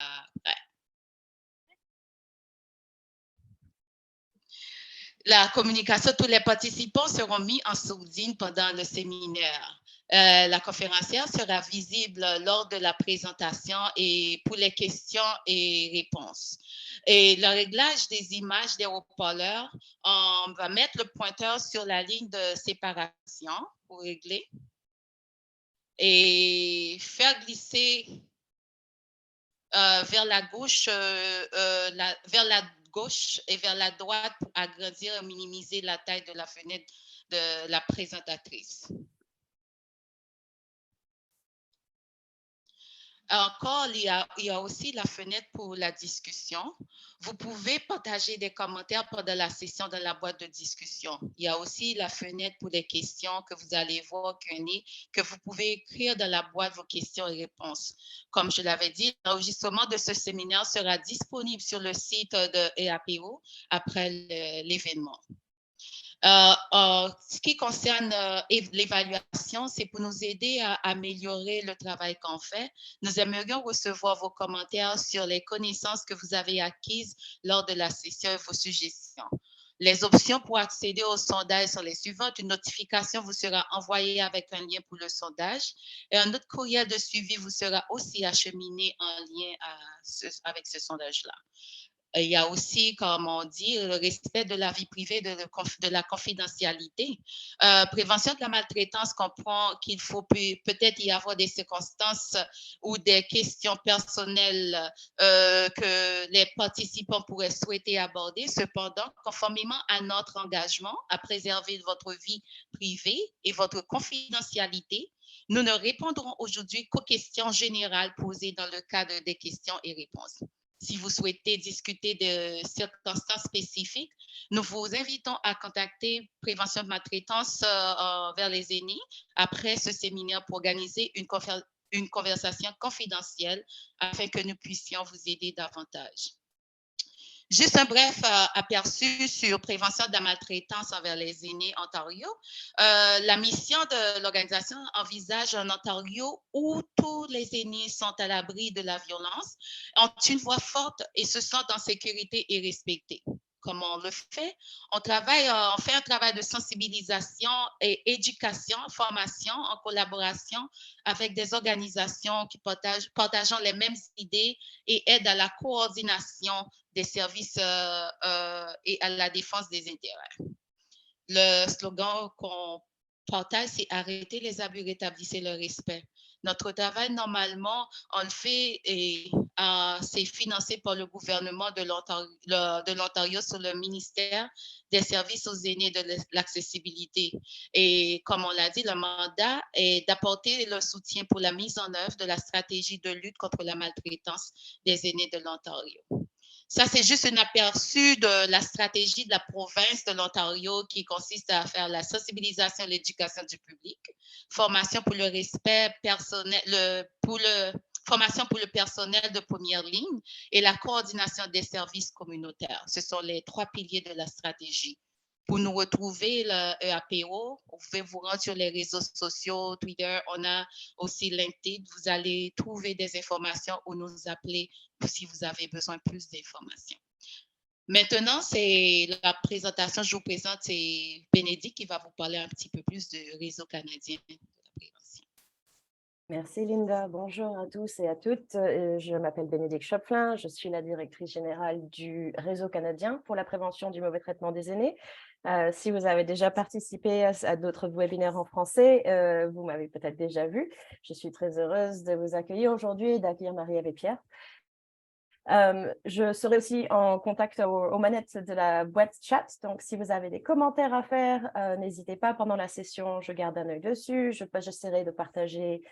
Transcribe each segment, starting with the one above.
Ouais. La communication, tous les participants seront mis en sourdine pendant le séminaire. La conférencière sera visible lors de la présentation et pour les questions et réponses. Et le réglage des images des haut-parleurs, on va mettre le pointeur sur la ligne de séparation pour régler et faire glisser vers la gauche, vers la gauche et vers la droite pour agrandir et minimiser la taille de la fenêtre de la présentatrice. Encore, il y a aussi la fenêtre pour la discussion. Vous pouvez partager des commentaires pendant la session dans la boîte de discussion. Il y a aussi la fenêtre pour les questions que vous allez voir, que vous pouvez écrire dans la boîte vos questions et réponses. Comme je l'avais dit, l'enregistrement de ce séminaire sera disponible sur le site de EAPO après l'événement. Ce qui concerne l'évaluation, c'est pour nous aider à améliorer le travail qu'on fait. Nous aimerions recevoir vos commentaires sur les connaissances que vous avez acquises lors de la session et vos suggestions. Les options pour accéder au sondage sont les suivantes. Une notification vous sera envoyée avec un lien pour le sondage et un autre courriel de suivi vous sera aussi acheminé en lien avec ce sondage-là. Il y a aussi, comme on dit, le respect de la vie privée, de la confidentialité. Prévention de la maltraitance comprend qu'il faut peut-être y avoir des circonstances ou des questions personnelles que les participants pourraient souhaiter aborder. Cependant, conformément à notre engagement à préserver votre vie privée et votre confidentialité, nous ne répondrons aujourd'hui qu'aux questions générales posées dans le cadre des questions et réponses. Si vous souhaitez discuter de circonstances spécifiques, nous vous invitons à contacter Prévention de maltraitance vers les aînés après ce séminaire pour organiser une conversation confidentielle afin que nous puissions vous aider davantage. Juste un bref aperçu sur prévention de la maltraitance envers les aînés Ontario. La mission de l'organisation envisage un Ontario où tous les aînés sont à l'abri de la violence, ont une voix forte et se sentent en sécurité et respectés. Comment on le fait? On fait un travail de sensibilisation et éducation, formation en collaboration avec des organisations qui partageant les mêmes idées et aident à la coordination des services et à la défense des intérêts. Le slogan qu'on partage, c'est arrêter les abus, rétablissez le respect. Notre travail, normalement, on le fait et c'est financé par le gouvernement de l'Ontario sur le ministère des services aux aînés de l'accessibilité. Et comme on l'a dit, le mandat est d'apporter le soutien pour la mise en œuvre de la stratégie de lutte contre la maltraitance des aînés de l'Ontario. Ça, c'est juste un aperçu de la stratégie de la province de l'Ontario qui consiste à faire la sensibilisation et l'éducation du public, formation pour le respect personnel, formation pour le personnel de première ligne et la coordination des services communautaires. Ce sont les 3 piliers de la stratégie. Pour nous retrouver, le EAPO, vous pouvez vous rendre sur les réseaux sociaux, Twitter, on a aussi LinkedIn. Vous allez trouver des informations ou nous appeler si vous avez besoin de plus d'informations. Maintenant, c'est la présentation, je vous présente, c'est Bénédicte qui va vous parler un petit peu plus du Réseau canadien de la prévention. Merci Linda, bonjour à tous et à toutes. Je m'appelle Bénédicte Chopflin, je suis la directrice générale du Réseau canadien pour la prévention du mauvais traitement des aînés. Si vous avez déjà participé à d'autres webinaires en français, vous m'avez peut-être déjà vu. Je suis très heureuse de vous accueillir aujourd'hui et d'accueillir Marie-Ève et Pierre. Je serai aussi en contact aux manettes de la boîte chat. Donc, si vous avez des commentaires à faire, n'hésitez pas pendant la session. Je garde un œil dessus. J'essaierai de partager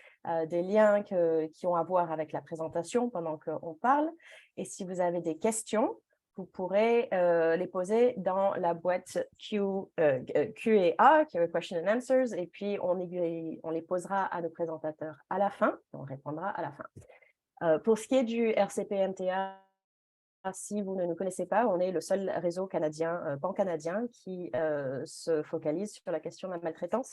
des liens qui ont à voir avec la présentation pendant qu'on parle. Et si vous avez des questions, vous pourrez les poser dans la boîte Q&A, Question and Answers, et puis on les posera à nos présentateurs à la fin. On répondra à la fin. Pour ce qui est du RCP-MTA, si vous ne nous connaissez pas, on est le seul réseau canadien, pan-canadien, qui se focalise sur la question de la maltraitance.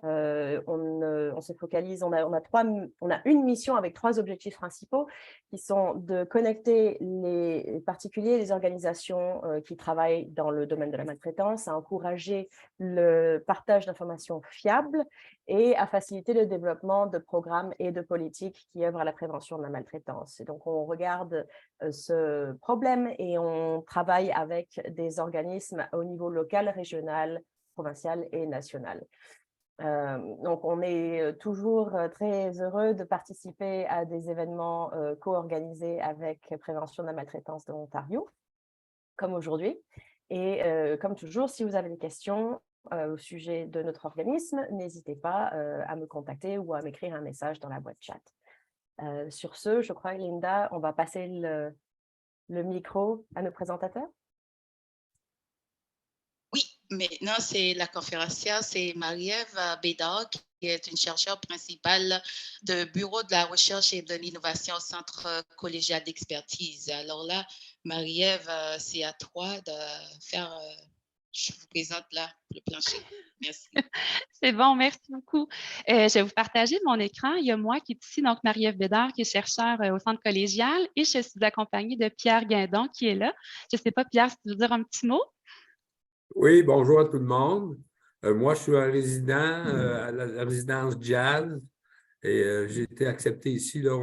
On se focalise, on a une mission avec 3 objectifs principaux qui sont de connecter les particuliers, les organisations qui travaillent dans le domaine de la maltraitance, à encourager le partage d'informations fiables et à faciliter le développement de programmes et de politiques qui œuvrent à la prévention de la maltraitance. Et donc, on regarde ce problème et on travaille avec des organismes au niveau local, régional, provincial et national. Donc, on est toujours très heureux de participer à des événements co-organisés avec Prévention de la maltraitance de l'Ontario, comme aujourd'hui. Et comme toujours, si vous avez des questions au sujet de notre organisme, n'hésitez pas à me contacter ou à m'écrire un message dans la boîte chat. Sur ce, je crois, Linda, on va passer le micro à nos présentateurs. Oui, maintenant, c'est la conférencière, c'est Marie-Ève Bédard, qui est une chercheure principale du Bureau de la recherche et de l'innovation au Centre collégial d'expertise. Alors là, Marie-Ève, c'est à toi de faire, je vous présente là le plancher. Merci. C'est bon, merci beaucoup. Je vais vous partager mon écran. Il y a moi qui est ici, donc Marie-Ève Bédard, qui est chercheure au Centre collégial, et je suis accompagnée de Pierre Guindon, qui est là. Je ne sais pas, Pierre, si tu veux dire un petit mot? Oui, bonjour à tout le monde. Moi, je suis un résident à la résidence Jazz et j'ai été accepté ici. Là,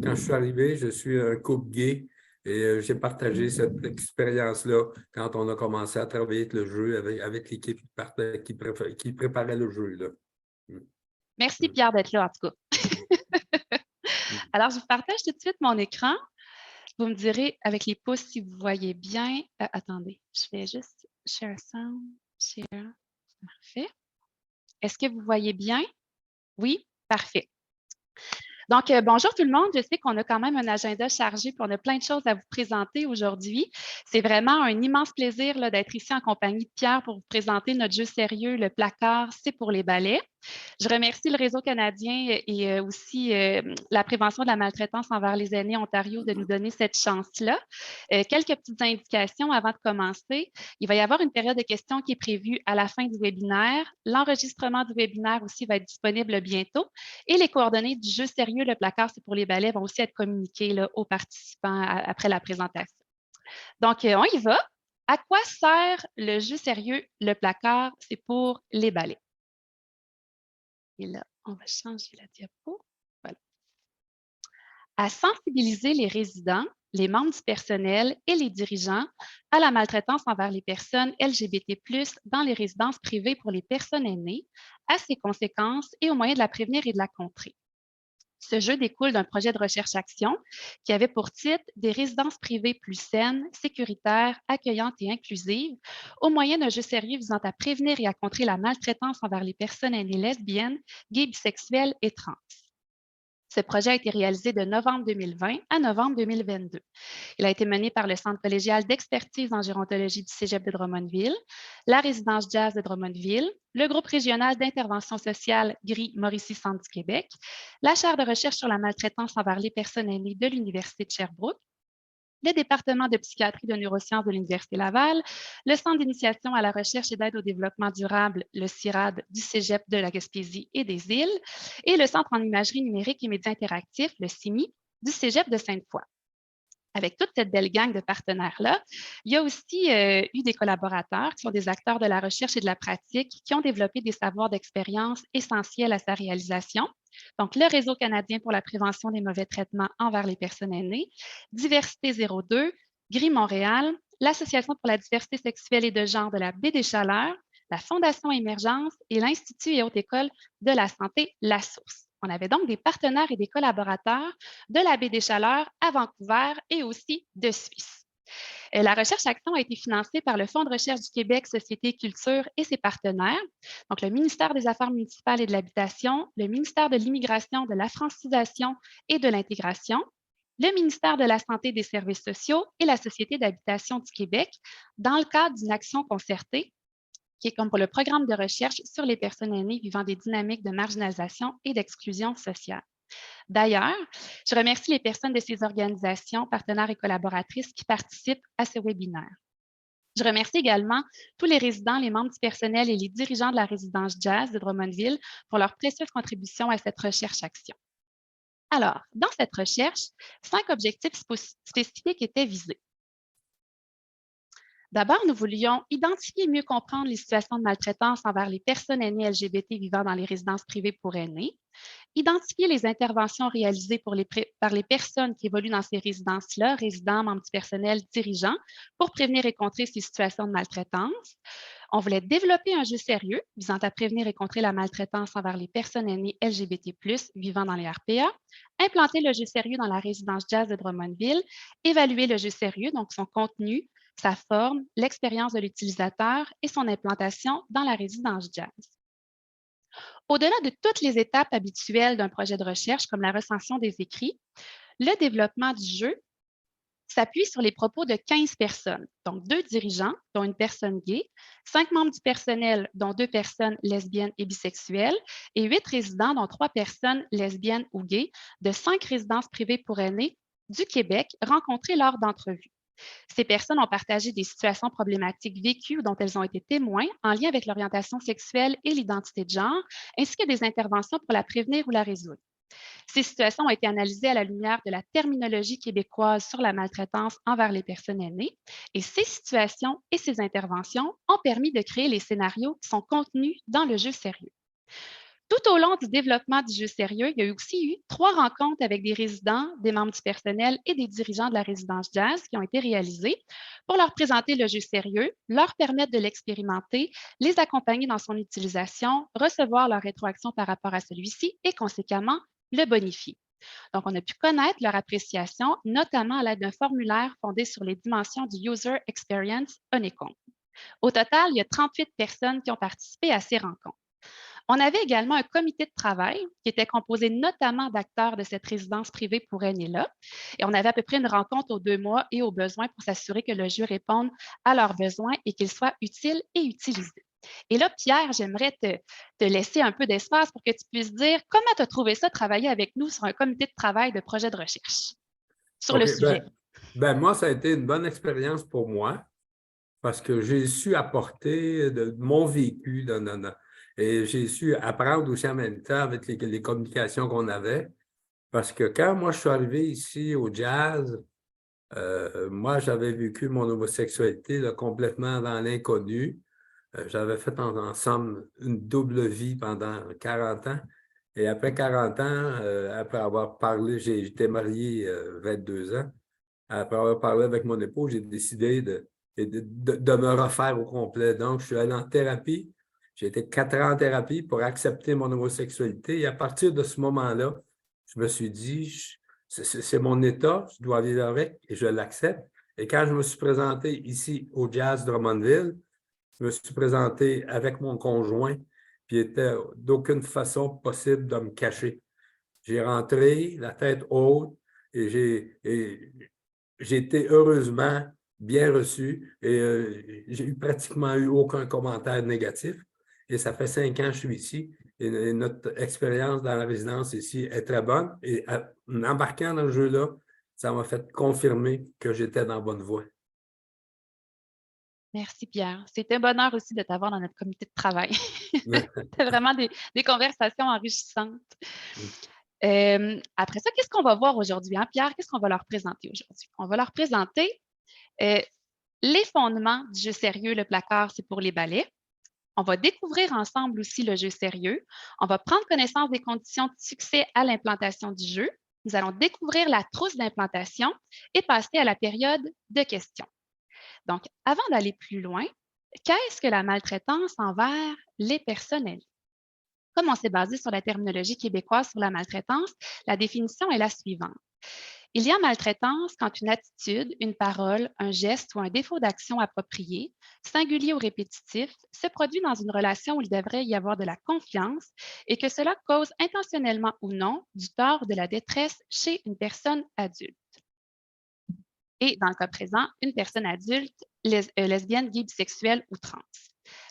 quand je suis arrivé, je suis un couple gay et j'ai partagé cette expérience-là quand on a commencé à travailler avec le jeu, avec l'équipe qui préparait le jeu. Là. Merci, Pierre, d'être là, en tout cas. Alors, je vous partage tout de suite mon écran. Vous me direz avec les pouces si vous voyez bien. Attendez, je vais juste share sound, share. Parfait. Est-ce que vous voyez bien? Oui, parfait. Donc, bonjour tout le monde. Je sais qu'on a quand même un agenda chargé puis on a plein de choses à vous présenter aujourd'hui. C'est vraiment un immense plaisir d'être ici en compagnie de Pierre pour vous présenter notre jeu sérieux, le placard, c'est pour les balais. Je remercie le Réseau canadien et aussi la prévention de la maltraitance envers les aînés Ontario de nous donner cette chance-là. Quelques petites indications avant de commencer. Il va y avoir une période de questions qui est prévue à la fin du webinaire. L'enregistrement du webinaire aussi va être disponible bientôt et les coordonnées du jeu sérieux, le placard, c'est pour les balais, vont aussi être communiquées là, aux participants après la présentation. Donc, on y va. À quoi sert le jeu sérieux, le placard, c'est pour les balais? Et là, on va changer la diapo. Voilà. À sensibiliser les résidents, les membres du personnel et les dirigeants à la maltraitance envers les personnes LGBT+, dans les résidences privées pour les personnes aînées, à ses conséquences et aux moyens de la prévenir et de la contrer. Ce jeu découle d'un projet de recherche-action qui avait pour titre « Des résidences privées plus saines, sécuritaires, accueillantes et inclusives » au moyen d'un jeu sérieux visant à prévenir et à contrer la maltraitance envers les personnes aînées lesbiennes, gays, bisexuelles et trans. Ce projet a été réalisé de novembre 2020 à novembre 2022. Il a été mené par le Centre collégial d'expertise en gérontologie du Cégep de Drummondville, la résidence Jazz de Drummondville, le groupe régional d'intervention sociale GRI Mauricie Centre du Québec, la chaire de recherche sur la maltraitance envers les personnes aînées de l'Université de Sherbrooke, le département de psychiatrie de neurosciences de l'Université Laval, le Centre d'initiation à la recherche et d'aide au développement durable, le CIRAD du Cégep de la Gaspésie et des Îles, et le Centre en imagerie numérique et médias interactifs, le CIMI, du Cégep de Sainte-Foy. Avec toute cette belle gang de partenaires-là, il y a aussi eu des collaborateurs qui sont des acteurs de la recherche et de la pratique qui ont développé des savoirs d'expérience essentiels à sa réalisation. Donc, le Réseau canadien pour la prévention des mauvais traitements envers les personnes aînées, Diversité 02, GRI Montréal, l'Association pour la diversité sexuelle et de genre de la Baie des Chaleurs, la Fondation Émergence et l'Institut et Haute École de la santé La Source. On avait donc des partenaires et des collaborateurs de la Baie des Chaleurs à Vancouver et aussi de Suisse. La recherche-action a été financée par le Fonds de recherche du Québec, Société Culture et ses partenaires, donc le ministère des Affaires municipales et de l'Habitation, le ministère de l'Immigration, de la Francisation et de l'Intégration, le ministère de la Santé et des Services sociaux et la Société d'habitation du Québec dans le cadre d'une action concertée qui est comme pour le programme de recherche sur les personnes aînées vivant des dynamiques de marginalisation et d'exclusion sociale. D'ailleurs, je remercie les personnes de ces organisations, partenaires et collaboratrices qui participent à ce webinaire. Je remercie également tous les résidents, les membres du personnel et les dirigeants de la résidence Jazz de Drummondville pour leur précieuse contribution à cette recherche-action. Alors, dans cette recherche, 5 objectifs spécifiques étaient visés. D'abord, nous voulions identifier et mieux comprendre les situations de maltraitance envers les personnes aînées LGBT vivant dans les résidences privées pour aînés, identifier les interventions réalisées par les personnes qui évoluent dans ces résidences-là, résidents, membres du personnel, dirigeants, pour prévenir et contrer ces situations de maltraitance. On voulait développer un jeu sérieux visant à prévenir et contrer la maltraitance envers les personnes aînées LGBT+, vivant dans les RPA, implanter le jeu sérieux dans la résidence Jazz de Drummondville, évaluer le jeu sérieux, donc son contenu, sa forme, l'expérience de l'utilisateur et son implantation dans la résidence Jazz. Au-delà de toutes les étapes habituelles d'un projet de recherche, comme la recension des écrits, le développement du jeu s'appuie sur les propos de 15 personnes, donc 2 dirigeants, dont une personne gay, 5 membres du personnel, dont 2 personnes lesbiennes et bisexuelles, et 8 résidents, dont 3 personnes lesbiennes ou gays, de 5 résidences privées pour aînés du Québec rencontrées lors d'entrevues. Ces personnes ont partagé des situations problématiques vécues ou dont elles ont été témoins en lien avec l'orientation sexuelle et l'identité de genre, ainsi que des interventions pour la prévenir ou la résoudre. Ces situations ont été analysées à la lumière de la terminologie québécoise sur la maltraitance envers les personnes aînées, et ces situations et ces interventions ont permis de créer les scénarios qui sont contenus dans le jeu sérieux. Tout au long du développement du jeu sérieux, il y a aussi eu 3 rencontres avec des résidents, des membres du personnel et des dirigeants de la résidence Jazz qui ont été réalisées pour leur présenter le jeu sérieux, leur permettre de l'expérimenter, les accompagner dans son utilisation, recevoir leur rétroaction par rapport à celui-ci et conséquemment le bonifier. Donc, on a pu connaître leur appréciation, notamment à l'aide d'un formulaire fondé sur les dimensions du User Experience Honeycomb. Au total, il y a 38 personnes qui ont participé à ces rencontres. On avait également un comité de travail qui était composé notamment d'acteurs de cette résidence privée pour aînés-là. Et on avait à peu près une rencontre aux 2 mois et aux besoins pour s'assurer que le jeu réponde à leurs besoins et qu'il soit utile et utilisé. Et là, Pierre, j'aimerais te laisser un peu d'espace pour que tu puisses dire comment tu as trouvé ça, travailler avec nous sur un comité de travail de projet de recherche sur le sujet. Moi, ça a été une bonne expérience pour moi parce que j'ai su apporter de mon vécu et j'ai su apprendre aussi en même temps avec les communications qu'on avait. Parce que quand moi, je suis arrivé ici au Jazz, moi, j'avais vécu mon homosexualité là, complètement dans l'inconnu. J'avais fait en somme une double vie pendant 40 ans. Et après 40 ans, après avoir parlé, j'étais marié 22 ans. Après avoir parlé avec mon époux, j'ai décidé de me refaire au complet. Donc, je suis allé en thérapie. J'ai été 4 ans en thérapie pour accepter mon homosexualité. Et à partir de ce moment-là, je me suis dit, c'est mon état, je dois vivre avec et je l'accepte. Et quand je me suis présenté ici au Jazz Drummondville, je me suis présenté avec mon conjoint, puis il n'était d'aucune façon possible de me cacher. J'ai rentré la tête haute et j'ai été heureusement bien reçu et j'ai pratiquement eu aucun commentaire négatif. Et ça fait 5 ans que je suis ici et notre expérience dans la résidence ici est très bonne. Et en embarquant dans le jeu-là, ça m'a fait confirmer que j'étais dans la bonne voie. Merci, Pierre. C'est un bonheur aussi de t'avoir dans notre comité de travail. C'était vraiment des conversations enrichissantes. Après ça, qu'est-ce qu'on va voir aujourd'hui, hein, Pierre? Qu'est-ce qu'on va leur présenter aujourd'hui? On va leur présenter les fondements du jeu sérieux, le placard, c'est pour les balais. On va découvrir ensemble aussi le jeu sérieux. On va prendre connaissance des conditions de succès à l'implantation du jeu. Nous allons découvrir la trousse d'implantation et passer à la période de questions. Donc, avant d'aller plus loin, qu'est-ce que la maltraitance envers les personnes aînées? Comme on s'est basé sur la terminologie québécoise sur la maltraitance, la définition est la suivante. Il y a maltraitance quand une attitude, une parole, un geste ou un défaut d'action approprié, singulier ou répétitif, se produit dans une relation où il devrait y avoir de la confiance et que cela cause intentionnellement ou non du tort ou de la détresse chez une personne adulte. Et dans le cas présent, une personne adulte, lesbienne, gay, bisexuelle ou trans.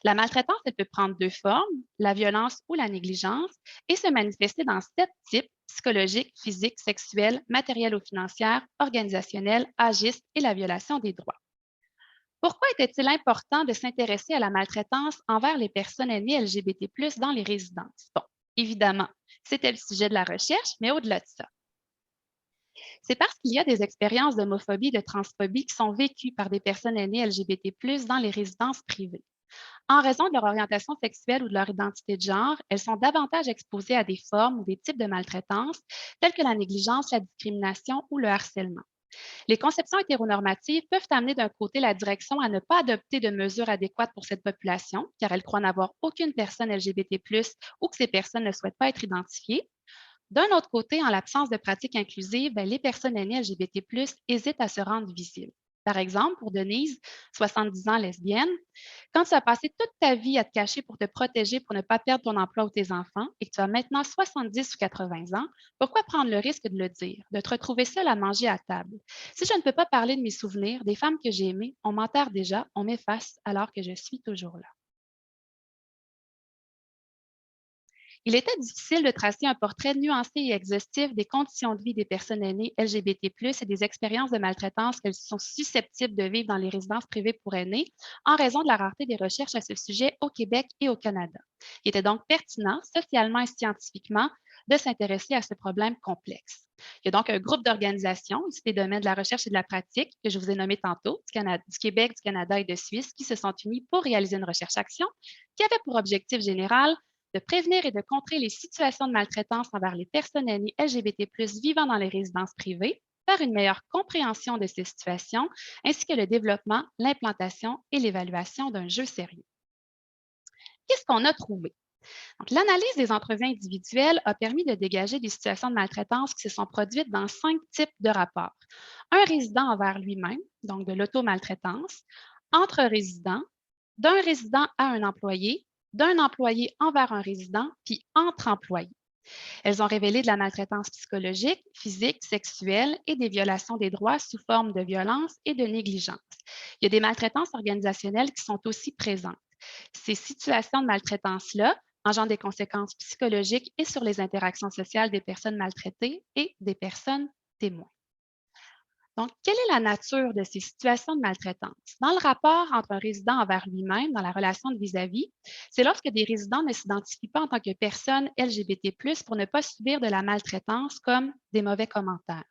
La maltraitance, elle peut prendre 2 formes, la violence ou la négligence, et se manifester dans 7 types: psychologique, physique, sexuelle, matérielle ou financière, organisationnelle, agiste et la violation des droits. Pourquoi était-il important de s'intéresser à la maltraitance envers les personnes aînées LGBT+ dans les résidences? Bon, évidemment, c'était le sujet de la recherche, mais au-delà de ça, c'est parce qu'il y a des expériences d'homophobie et de transphobie qui sont vécues par des personnes aînées LGBT+ dans les résidences privées. En raison de leur orientation sexuelle ou de leur identité de genre, elles sont davantage exposées à des formes ou des types de maltraitance tels que la négligence, la discrimination ou le harcèlement. Les conceptions hétéronormatives peuvent amener d'un côté la direction à ne pas adopter de mesures adéquates pour cette population, car elles croient n'avoir aucune personne LGBT+, ou que ces personnes ne souhaitent pas être identifiées. D'un autre côté, en l'absence de pratiques inclusives, les personnes aînées LGBT+ hésitent à se rendre visibles. Par exemple, pour Denise, 70 ans lesbienne, quand tu as passé toute ta vie à te cacher pour te protéger, pour ne pas perdre ton emploi ou tes enfants, et que tu as maintenant 70 ou 80 ans, pourquoi prendre le risque de le dire, de te retrouver seule à manger à table? Si je ne peux pas parler de mes souvenirs, des femmes que j'ai aimées, on m'enterre déjà, on m'efface alors que je suis toujours là. Il était difficile de tracer un portrait nuancé et exhaustif des conditions de vie des personnes aînées LGBT+ et des expériences de maltraitance qu'elles sont susceptibles de vivre dans les résidences privées pour aînés en raison de la rareté des recherches à ce sujet au Québec et au Canada. Il était donc pertinent, socialement et scientifiquement, de s'intéresser à ce problème complexe. Il y a donc un groupe d'organisations issues des domaines de la recherche et de la pratique que je vous ai nommé tantôt, du Québec, du Canada et de Suisse, qui se sont unis pour réaliser une recherche-action qui avait pour objectif général de prévenir et de contrer les situations de maltraitance envers les personnes aînées LGBT+ vivant dans les résidences privées par une meilleure compréhension de ces situations, ainsi que le développement, l'implantation et l'évaluation d'un jeu sérieux. Qu'est-ce qu'on a trouvé? L'analyse des entrevues individuelles a permis de dégager des situations de maltraitance qui se sont produites dans 5 types de rapports. Un résident envers lui-même, donc de l'auto-maltraitance, entre résidents, d'un résident à un employé, d'un employé envers un résident, puis entre employés. Elles ont révélé de la maltraitance psychologique, physique, sexuelle et des violations des droits sous forme de violence et de négligence. Il y a des maltraitances organisationnelles qui sont aussi présentes. Ces situations de maltraitance-là engendrent des conséquences psychologiques et sur les interactions sociales des personnes maltraitées et des personnes témoins. Donc, quelle est la nature de ces situations de maltraitance? Dans le rapport entre un résident envers lui-même, dans la relation de vis-à-vis, c'est lorsque des résidents ne s'identifient pas en tant que personne LGBT+, pour ne pas subir de la maltraitance comme des mauvais commentaires.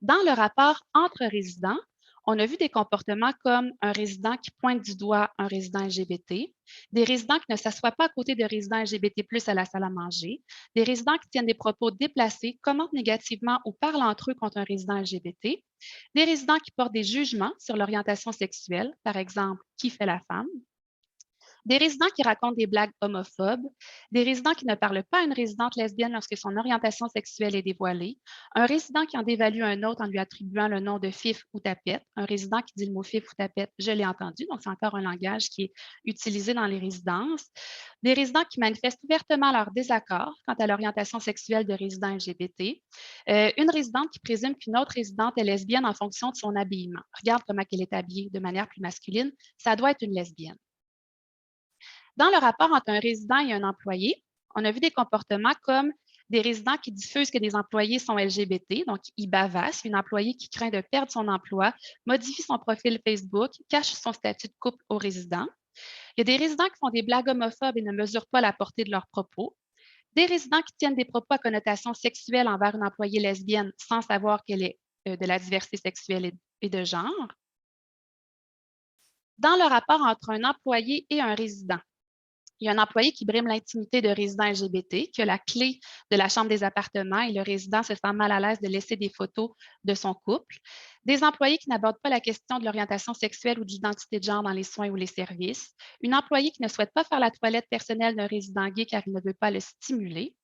Dans le rapport entre résidents, on a vu des comportements comme un résident qui pointe du doigt un résident LGBT, des résidents qui ne s'assoient pas à côté de résidents LGBT+ à la salle à manger, des résidents qui tiennent des propos déplacés, commentent négativement ou parlent entre eux contre un résident LGBT, des résidents qui portent des jugements sur l'orientation sexuelle, par exemple, qui fait la femme, des résidents qui racontent des blagues homophobes, des résidents qui ne parlent pas à une résidente lesbienne lorsque son orientation sexuelle est dévoilée, un résident qui en dévalue un autre en lui attribuant le nom de fif ou tapette, un résident qui dit le mot fif ou tapette, je l'ai entendu, donc c'est encore un langage qui est utilisé dans les résidences, des résidents qui manifestent ouvertement leur désaccord quant à l'orientation sexuelle de résidents LGBT, une résidente qui présume qu'une autre résidente est lesbienne en fonction de son habillement. Regarde comment elle est habillée de manière plus masculine, ça doit être une lesbienne. Dans le rapport entre un résident et un employé, on a vu des comportements comme des résidents qui diffusent que des employés sont LGBT, donc ils bavassent, une employée qui craint de perdre son emploi, modifie son profil Facebook, cache son statut de couple aux résidents. Il y a des résidents qui font des blagues homophobes et ne mesurent pas la portée de leurs propos. Des résidents qui tiennent des propos à connotation sexuelle envers une employée lesbienne sans savoir qu'elle est de la diversité sexuelle et de genre. Dans le rapport entre un employé et un résident, il y a un employé qui brime l'intimité de résidents LGBT, qui a la clé de la chambre des appartements et le résident se sent mal à l'aise de laisser des photos de son couple. Des employés qui n'abordent pas la question de l'orientation sexuelle ou de l'identité de genre dans les soins ou les services. Une employée qui ne souhaite pas faire la toilette personnelle d'un résident gay car il ne veut pas le stimuler.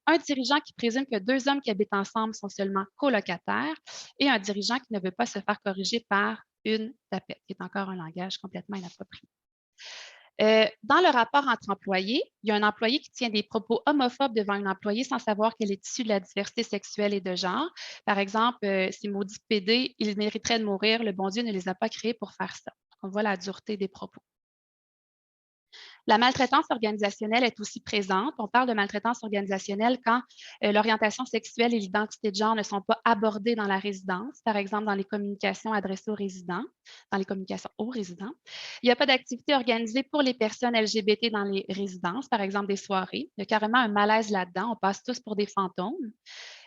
Un dirigeant qui présume que 2 hommes qui habitent ensemble sont seulement colocataires et un dirigeant qui ne veut pas se faire corriger par une tapette, qui est encore un langage complètement inapproprié. Dans le rapport entre employés, il y a un employé qui tient des propos homophobes devant une employée sans savoir qu'elle est issue de la diversité sexuelle et de genre. Par exemple, ces maudits PD, ils mériteraient de mourir, le bon Dieu ne les a pas créés pour faire ça. On voit la dureté des propos. La maltraitance organisationnelle est aussi présente. On parle de maltraitance organisationnelle quand l'orientation sexuelle et l'identité de genre ne sont pas abordées dans la résidence, par exemple dans les communications adressées aux résidents, dans les communications aux résidents. Il n'y a pas d'activité organisée pour les personnes LGBT dans les résidences, par exemple des soirées. Il y a carrément un malaise là-dedans. On passe tous pour des fantômes.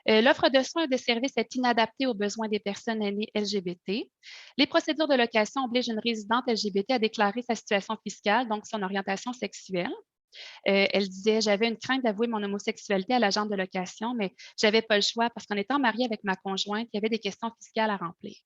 L'offre de soins et de services est inadaptée aux besoins des personnes aînées LGBT. Les procédures de location obligent une résidente LGBT à déclarer sa situation fiscale, donc son orientation sexuelle. Elle disait, j'avais une crainte d'avouer mon homosexualité à l'agent de location, mais je n'avais pas le choix parce qu'en étant mariée avec ma conjointe, il y avait des questions fiscales à remplir.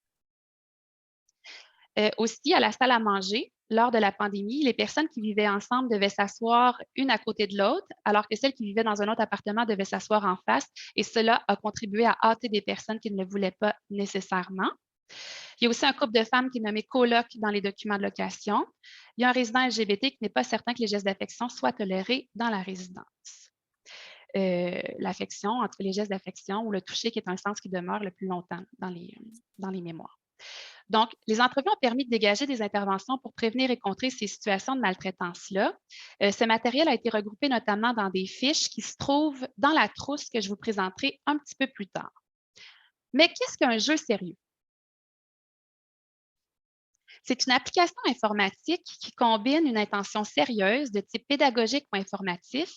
Aussi, à la salle à manger, lors de la pandémie, les personnes qui vivaient ensemble devaient s'asseoir une à côté de l'autre, alors que celles qui vivaient dans un autre appartement devaient s'asseoir en face. Et cela a contribué à hâter des personnes qui ne le voulaient pas nécessairement. Il y a aussi un couple de femmes qui est nommé coloc dans les documents de location. Il y a un résident LGBT qui n'est pas certain que les gestes d'affection soient tolérés dans la résidence. L'affection, entre les gestes d'affection ou le toucher, qui est un sens qui demeure le plus longtemps dans les mémoires. Donc, les entrevues ont permis de dégager des interventions pour prévenir et contrer ces situations de maltraitance-là. Ce matériel a été regroupé notamment dans des fiches qui se trouvent dans la trousse que je vous présenterai un petit peu plus tard. Mais qu'est-ce qu'un jeu sérieux? C'est une application informatique qui combine une intention sérieuse de type pédagogique ou informatif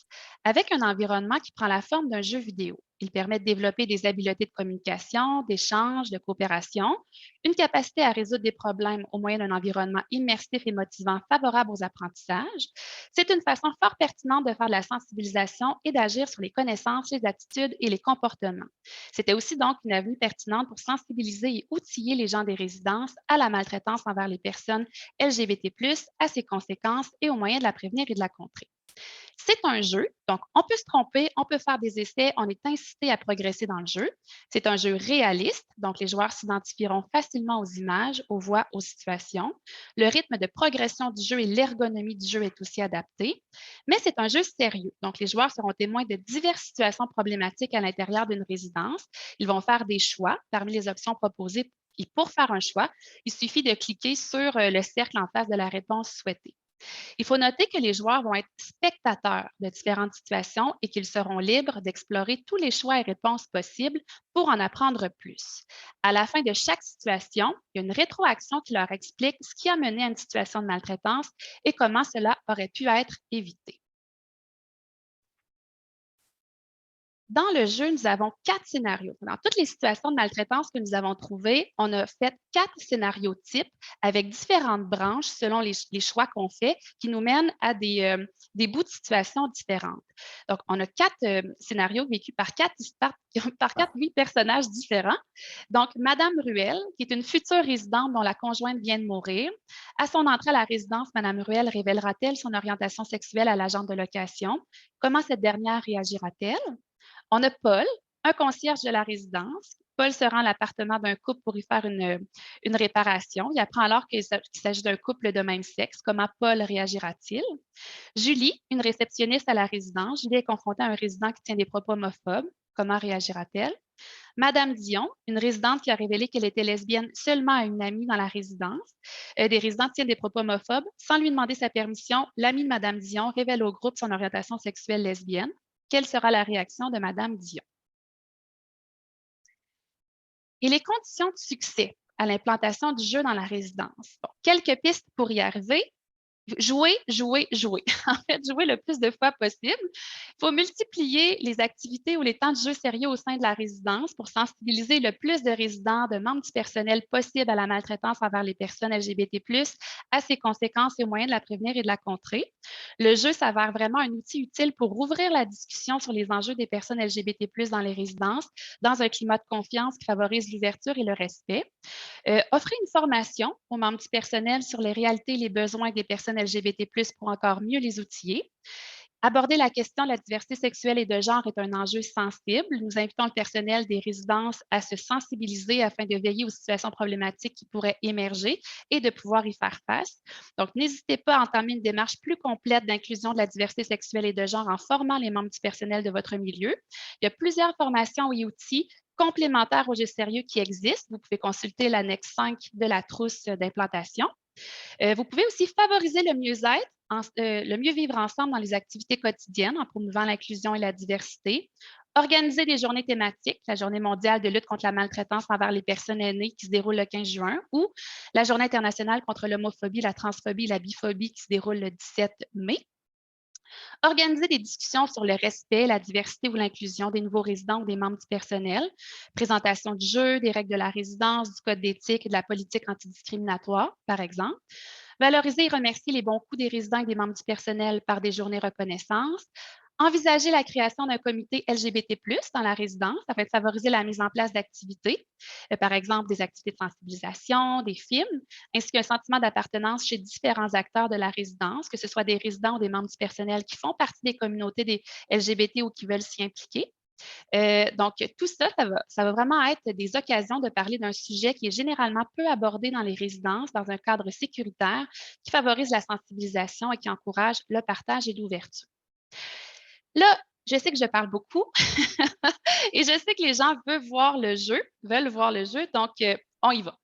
avec un environnement qui prend la forme d'un jeu vidéo. Il permet de développer des habiletés de communication, d'échange, de coopération, une capacité à résoudre des problèmes au moyen d'un environnement immersif et motivant favorable aux apprentissages. C'est une façon fort pertinente de faire de la sensibilisation et d'agir sur les connaissances, les attitudes et les comportements. C'était aussi donc une avenue pertinente pour sensibiliser et outiller les gens des résidences à la maltraitance envers les personnes LGBT+, à ses conséquences et aux moyens de la prévenir et de la contrer. C'est un jeu, donc on peut se tromper, on peut faire des essais, on est incité à progresser dans le jeu. C'est un jeu réaliste, donc les joueurs s'identifieront facilement aux images, aux voix, aux situations. Le rythme de progression du jeu et l'ergonomie du jeu est aussi adapté, mais c'est un jeu sérieux, donc les joueurs seront témoins de diverses situations problématiques à l'intérieur d'une résidence. Ils vont faire des choix parmi les options proposées et pour faire un choix, il suffit de cliquer sur le cercle en face de la réponse souhaitée. Il faut noter que les joueurs vont être spectateurs de différentes situations et qu'ils seront libres d'explorer tous les choix et réponses possibles pour en apprendre plus. À la fin de chaque situation, il y a une rétroaction qui leur explique ce qui a mené à une situation de maltraitance et comment cela aurait pu être évité. Dans le jeu, nous avons 4 scénarios. Dans toutes les situations de maltraitance que nous avons trouvées, on a fait 4 scénarios types avec différentes branches selon les choix qu'on fait qui nous mènent à des bouts de situations différentes. Donc, on a 4 scénarios vécus par 8 personnages différents. Donc, Madame Ruel, qui est une future résidente dont la conjointe vient de mourir. À son entrée à la résidence, Madame Ruel révélera-t-elle son orientation sexuelle à l'agent de location? Comment cette dernière réagira-t-elle? On a Paul, un concierge de la résidence. Paul se rend à l'appartement d'un couple pour y faire une réparation. Il apprend alors qu'il s'agit d'un couple de même sexe. Comment Paul réagira-t-il? Julie, une réceptionniste à la résidence. Julie est confrontée à un résident qui tient des propos homophobes. Comment réagira-t-elle? Madame Dion, une résidente qui a révélé qu'elle était lesbienne seulement à une amie dans la résidence. Des résidents tiennent des propos homophobes. Sans lui demander sa permission, l'amie de Madame Dion révèle au groupe son orientation sexuelle lesbienne. Quelle sera la réaction de Madame Dion? Et les conditions de succès à l'implantation du jeu dans la résidence. Bon, quelques pistes pour y arriver. Jouer, jouer, jouer. En fait, jouer le plus de fois possible. Il faut multiplier les activités ou les temps de jeu sérieux au sein de la résidence pour sensibiliser le plus de résidents, de membres du personnel possible à la maltraitance envers les personnes LGBT+, à ses conséquences et aux moyens de la prévenir et de la contrer. Le jeu s'avère vraiment un outil utile pour ouvrir la discussion sur les enjeux des personnes LGBT+, dans les résidences, dans un climat de confiance qui favorise l'ouverture et le respect. Offrir une formation aux membres du personnel sur les réalités et les besoins des personnes LGBT+, pour encore mieux les outiller. Aborder la question de la diversité sexuelle et de genre est un enjeu sensible. Nous invitons le personnel des résidences à se sensibiliser afin de veiller aux situations problématiques qui pourraient émerger et de pouvoir y faire face. Donc, n'hésitez pas à entamer une démarche plus complète d'inclusion de la diversité sexuelle et de genre en formant les membres du personnel de votre milieu. Il y a plusieurs formations et outils complémentaires au jeu sérieux qui existent. Vous pouvez consulter l'annexe 5 de la trousse d'implantation. Vous pouvez aussi favoriser le mieux-être le mieux vivre ensemble dans les activités quotidiennes en promouvant l'inclusion et la diversité, organiser des journées thématiques, la Journée mondiale de lutte contre la maltraitance envers les personnes aînées qui se déroule le 15 juin ou la Journée internationale contre l'homophobie, la transphobie et la biphobie qui se déroule le 17 mai. Organiser des discussions sur le respect, la diversité ou l'inclusion des nouveaux résidents ou des membres du personnel, présentation du jeu, des règles de la résidence, du code d'éthique et de la politique antidiscriminatoire, par exemple. Valoriser et remercier les bons coups des résidents et des membres du personnel par des journées reconnaissance. Envisager la création d'un comité LGBT+ dans la résidence afin de favoriser la mise en place d'activités, par exemple des activités de sensibilisation, des films, ainsi qu'un sentiment d'appartenance chez différents acteurs de la résidence, que ce soit des résidents ou des membres du personnel qui font partie des communautés des LGBT ou qui veulent s'y impliquer. Donc, tout ça, ça va vraiment être des occasions de parler d'un sujet qui est généralement peu abordé dans les résidences, dans un cadre sécuritaire, qui favorise la sensibilisation et qui encourage le partage et l'ouverture. Là, je sais que je parle beaucoup et je sais que les gens veulent voir le jeu, donc on y va.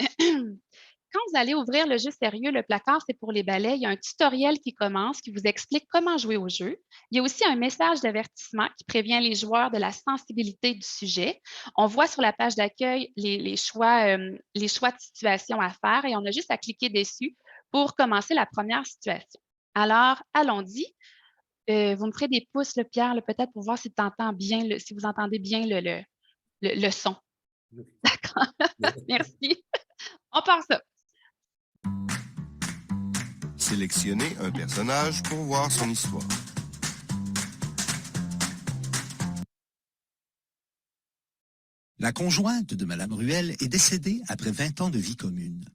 Quand vous allez ouvrir le jeu sérieux, le placard, c'est pour les balais, il y a un tutoriel qui commence, qui vous explique comment jouer au jeu. Il y a aussi un message d'avertissement qui prévient les joueurs de la sensibilité du sujet. On voit sur la page d'accueil les choix de situation à faire et on a juste à cliquer dessus pour commencer la première situation. Alors, allons-y. Vous me ferez des pouces, Pierre, peut-être pour voir si tu entends bien, si vous entendez bien le son. D'accord. Merci. On part ça. Sélectionnez un personnage pour voir son histoire. La conjointe de Mme Ruel est décédée après 20 ans de vie commune.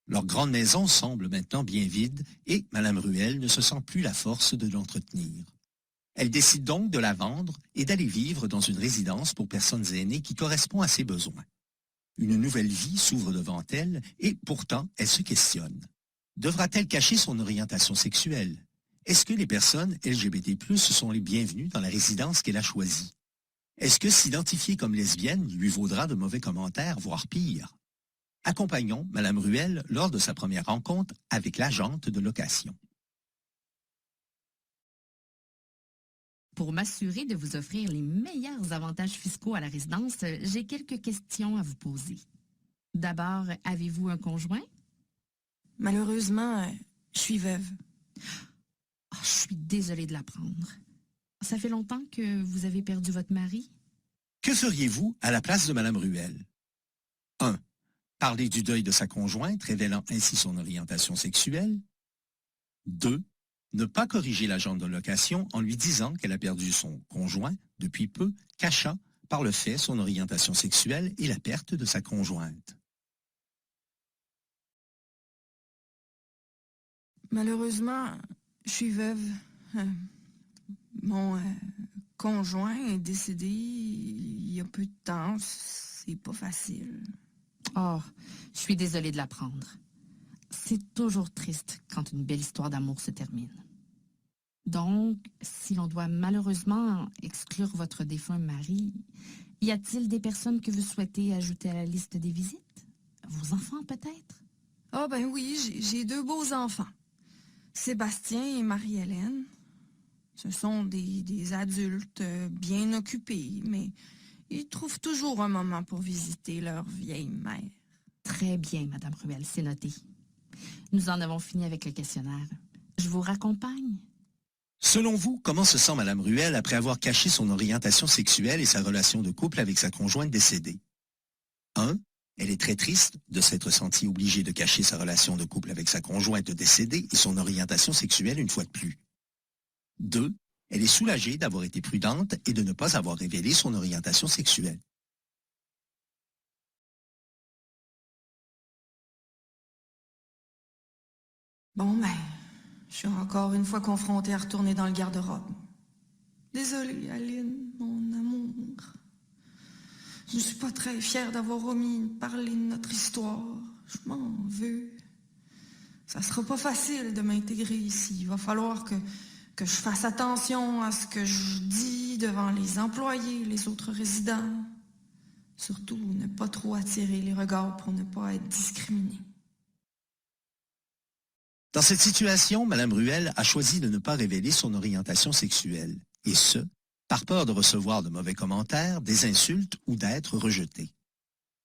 Leur grande maison semble maintenant bien vide et Mme Ruel ne se sent plus la force de l'entretenir. Elle décide donc de la vendre et d'aller vivre dans une résidence pour personnes aînées qui correspond à ses besoins. Une nouvelle vie s'ouvre devant elle et pourtant elle se questionne. Devra-t-elle cacher son orientation sexuelle? Est-ce que les personnes LGBT+ sont les bienvenues dans la résidence qu'elle a choisie? Est-ce que s'identifier comme lesbienne lui vaudra de mauvais commentaires, voire pire? Accompagnons Mme Ruel lors de sa première rencontre avec l'agente de location. Pour m'assurer de vous offrir les meilleurs avantages fiscaux à la résidence, j'ai quelques questions à vous poser. D'abord, avez-vous un conjoint? Malheureusement, je suis veuve. Oh, je suis désolée de l'apprendre. Ça fait longtemps que vous avez perdu votre mari? Que feriez-vous à la place de Mme Ruel? 1. Parler du deuil de sa conjointe, révélant ainsi son orientation sexuelle. 2. Ne pas corriger l'agente de location en lui disant qu'elle a perdu son conjoint depuis peu, cachant par le fait son orientation sexuelle et la perte de sa conjointe. Malheureusement, je suis veuve. Mon conjoint est décédé il y a peu de temps. C'est pas facile. Oh, je suis désolée de l'apprendre. C'est toujours triste quand une belle histoire d'amour se termine. Donc, si l'on doit malheureusement exclure votre défunt mari, y a-t-il des personnes que vous souhaitez ajouter à la liste des visites? Vos enfants, peut-être? Ah ben oui, j'ai 2 beaux enfants. Sébastien et Marie-Hélène. Ce sont des adultes bien occupés, mais ils trouvent toujours un moment pour visiter leur vieille mère. Très bien, Madame Ruel, c'est noté. Nous en avons fini avec le questionnaire. Je vous raccompagne. Selon vous, comment se sent Mme Ruel après avoir caché son orientation sexuelle et sa relation de couple avec sa conjointe décédée? 1. Elle est très triste de s'être sentie obligée de cacher sa relation de couple avec sa conjointe décédée et son orientation sexuelle une fois de plus. 2. Elle est soulagée d'avoir été prudente et de ne pas avoir révélé son orientation sexuelle. Bon, ben, je suis encore une fois confrontée à retourner dans le garde-robe. Désolée, Aline, mon amour. Je ne suis pas très fière d'avoir omis de parler de notre histoire. Je m'en veux. Ça sera pas facile de m'intégrer ici. Il va falloir que je fasse attention à ce que je dis devant les employés, les autres résidents. Surtout, ne pas trop attirer les regards pour ne pas être discriminée. Dans cette situation, Mme Ruel a choisi de ne pas révéler son orientation sexuelle, et ce, par peur de recevoir de mauvais commentaires, des insultes ou d'être rejetée.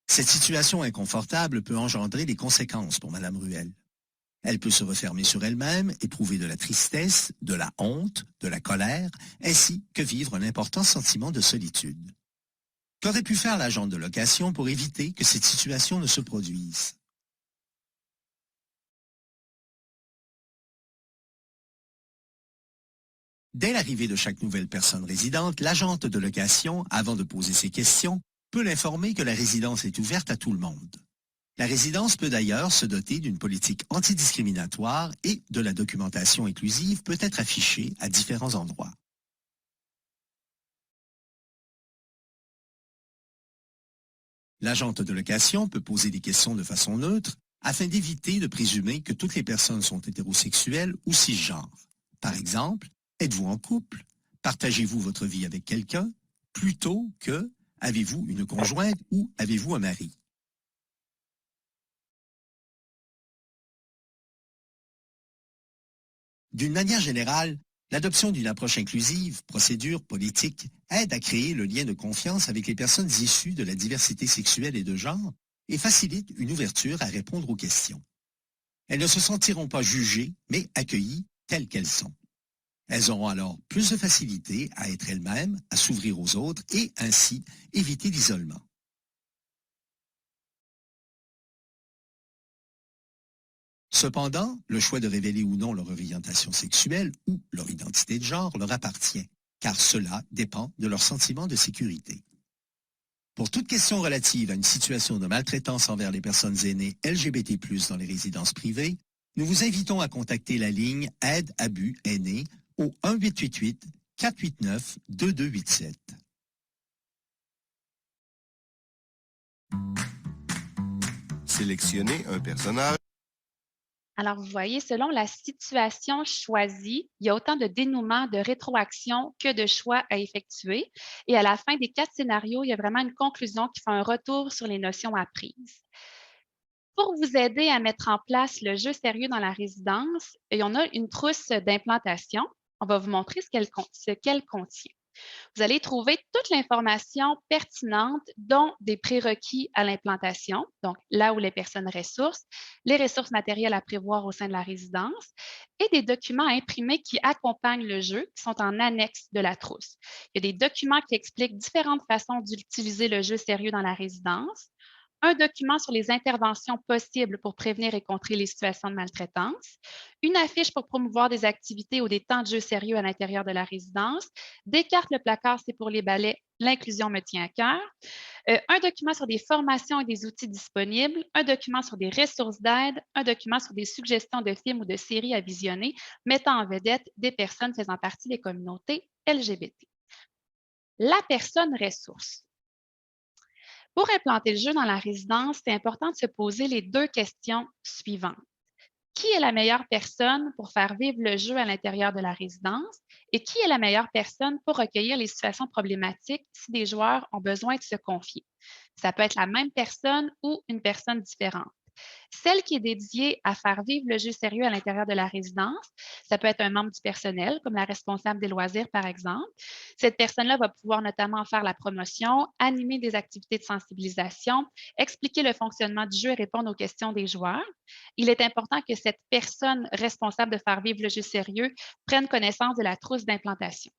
Cette situation inconfortable peut engendrer des conséquences pour Mme Ruel. Elle peut se refermer sur elle-même, éprouver de la tristesse, de la honte, de la colère, ainsi que vivre un important sentiment de solitude. Qu'aurait pu faire l'agent de location pour éviter que cette situation ne se produise? Dès l'arrivée de chaque nouvelle personne résidente, l'agente de location, avant de poser ses questions, peut l'informer que la résidence est ouverte à tout le monde. La résidence peut d'ailleurs se doter d'une politique antidiscriminatoire et de la documentation inclusive peut être affichée à différents endroits. L'agente de location peut poser des questions de façon neutre afin d'éviter de présumer que toutes les personnes sont hétérosexuelles ou cisgenres. Par exemple, êtes-vous en couple? Partagez-vous votre vie avec quelqu'un? Plutôt que avez-vous une conjointe ou avez-vous un mari? D'une manière générale, l'adoption d'une approche inclusive, procédure politique, aide à créer le lien de confiance avec les personnes issues de la diversité sexuelle et de genre et facilite une ouverture à répondre aux questions. Elles ne se sentiront pas jugées, mais accueillies telles qu'elles sont. Elles auront alors plus de facilité à être elles-mêmes, à s'ouvrir aux autres et ainsi éviter l'isolement. Cependant, le choix de révéler ou non leur orientation sexuelle ou leur identité de genre leur appartient, car cela dépend de leur sentiment de sécurité. Pour toute question relative à une situation de maltraitance envers les personnes aînées LGBT+ dans les résidences privées, nous vous invitons à contacter la ligne Aide Abus Aînés au 1-888-489-2287. Sélectionnez un personnage. Alors, vous voyez, selon la situation choisie, il y a autant de dénouements, de rétroaction que de choix à effectuer. Et à la fin des 4 scénarios, il y a vraiment une conclusion qui fait un retour sur les notions apprises. Pour vous aider à mettre en place le jeu sérieux dans la résidence, on a une trousse d'implantation. On va vous montrer ce qu'elle contient. Vous allez trouver toute l'information pertinente, dont des prérequis à l'implantation, donc là où les personnes ressources, les ressources matérielles à prévoir au sein de la résidence et des documents imprimés qui accompagnent le jeu, qui sont en annexe de la trousse. Il y a des documents qui expliquent différentes façons d'utiliser le jeu sérieux dans la résidence, un document sur les interventions possibles pour prévenir et contrer les situations de maltraitance, une affiche pour promouvoir des activités ou des temps de jeu sérieux à l'intérieur de la résidence, des cartes, le placard, c'est pour les balais, l'inclusion me tient à cœur, un document sur des formations et des outils disponibles, un document sur des ressources d'aide, un document sur des suggestions de films ou de séries à visionner mettant en vedette des personnes faisant partie des communautés LGBT. La personne ressource. Pour implanter le jeu dans la résidence, c'est important de se poser les 2 questions suivantes. Qui est la meilleure personne pour faire vivre le jeu à l'intérieur de la résidence? Et qui est la meilleure personne pour recueillir les situations problématiques si des joueurs ont besoin de se confier? Ça peut être la même personne ou une personne différente. Celle qui est dédiée à faire vivre le jeu sérieux à l'intérieur de la résidence, ça peut être un membre du personnel, comme la responsable des loisirs, par exemple. Cette personne-là va pouvoir notamment faire la promotion, animer des activités de sensibilisation, expliquer le fonctionnement du jeu et répondre aux questions des joueurs. Il est important que cette personne responsable de faire vivre le jeu sérieux prenne connaissance de la trousse d'implantation.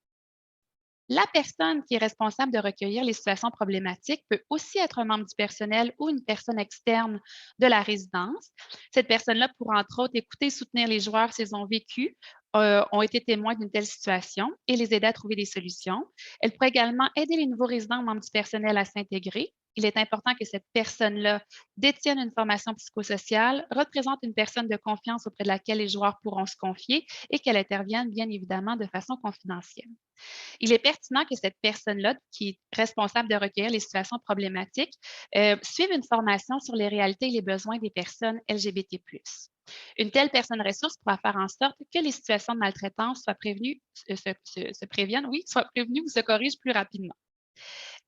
La personne qui est responsable de recueillir les situations problématiques peut aussi être un membre du personnel ou une personne externe de la résidence. Cette personne-là pourra entre autres écouter et soutenir les joueurs s'ils ont vécu, ont été témoins d'une telle situation et les aider à trouver des solutions. Elle pourrait également aider les nouveaux résidents membres du personnel à s'intégrer. Il est important que cette personne-là détienne une formation psychosociale, représente une personne de confiance auprès de laquelle les joueurs pourront se confier et qu'elle intervienne bien évidemment de façon confidentielle. Il est pertinent que cette personne-là, qui est responsable de recueillir les situations problématiques, suive une formation sur les réalités et les besoins des personnes LGBT+. Une telle personne ressource pourra faire en sorte que les situations de maltraitance soient prévenues, soient prévenues ou se corrigent plus rapidement.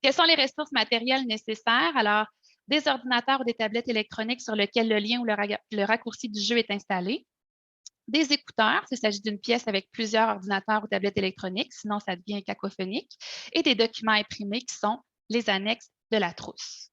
Quelles sont les ressources matérielles nécessaires? Alors, des ordinateurs ou des tablettes électroniques sur lesquelles le lien ou le raccourci du jeu est installé, des écouteurs, s'il s'agit d'une pièce avec plusieurs ordinateurs ou tablettes électroniques, sinon ça devient cacophonique, et des documents imprimés qui sont les annexes de la trousse.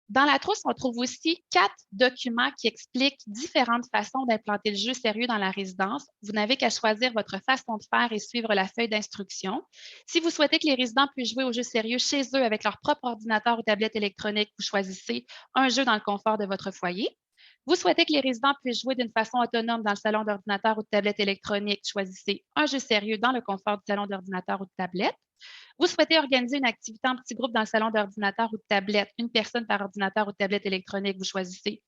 Dans la trousse, on trouve aussi 4 documents qui expliquent différentes façons d'implanter le jeu sérieux dans la résidence. Vous n'avez qu'à choisir votre façon de faire et suivre la feuille d'instruction. Si vous souhaitez que les résidents puissent jouer au jeu sérieux chez eux avec leur propre ordinateur ou tablette électronique, vous choisissez un jeu dans le confort de votre foyer. Vous souhaitez que les résidents puissent jouer d'une façon autonome dans le salon d'ordinateur ou de tablette électronique, choisissez un jeu sérieux dans le confort du salon d'ordinateur ou de tablette. Vous souhaitez organiser une activité en petit groupe dans le salon d'ordinateur ou de tablette, une personne par ordinateur ou tablette électronique, vous choisissez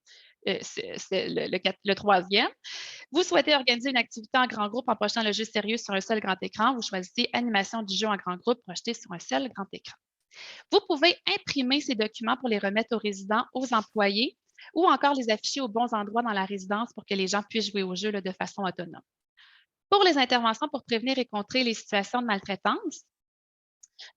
le troisième. Vous souhaitez organiser une activité en grand groupe en projetant le jeu sérieux sur un seul grand écran, vous choisissez animation du jeu en grand groupe projeté sur un seul grand écran. Vous pouvez imprimer ces documents pour les remettre aux résidents, aux employés, ou encore les afficher aux bons endroits dans la résidence pour que les gens puissent jouer au jeu de façon autonome. Pour les interventions pour prévenir et contrer les situations de maltraitance,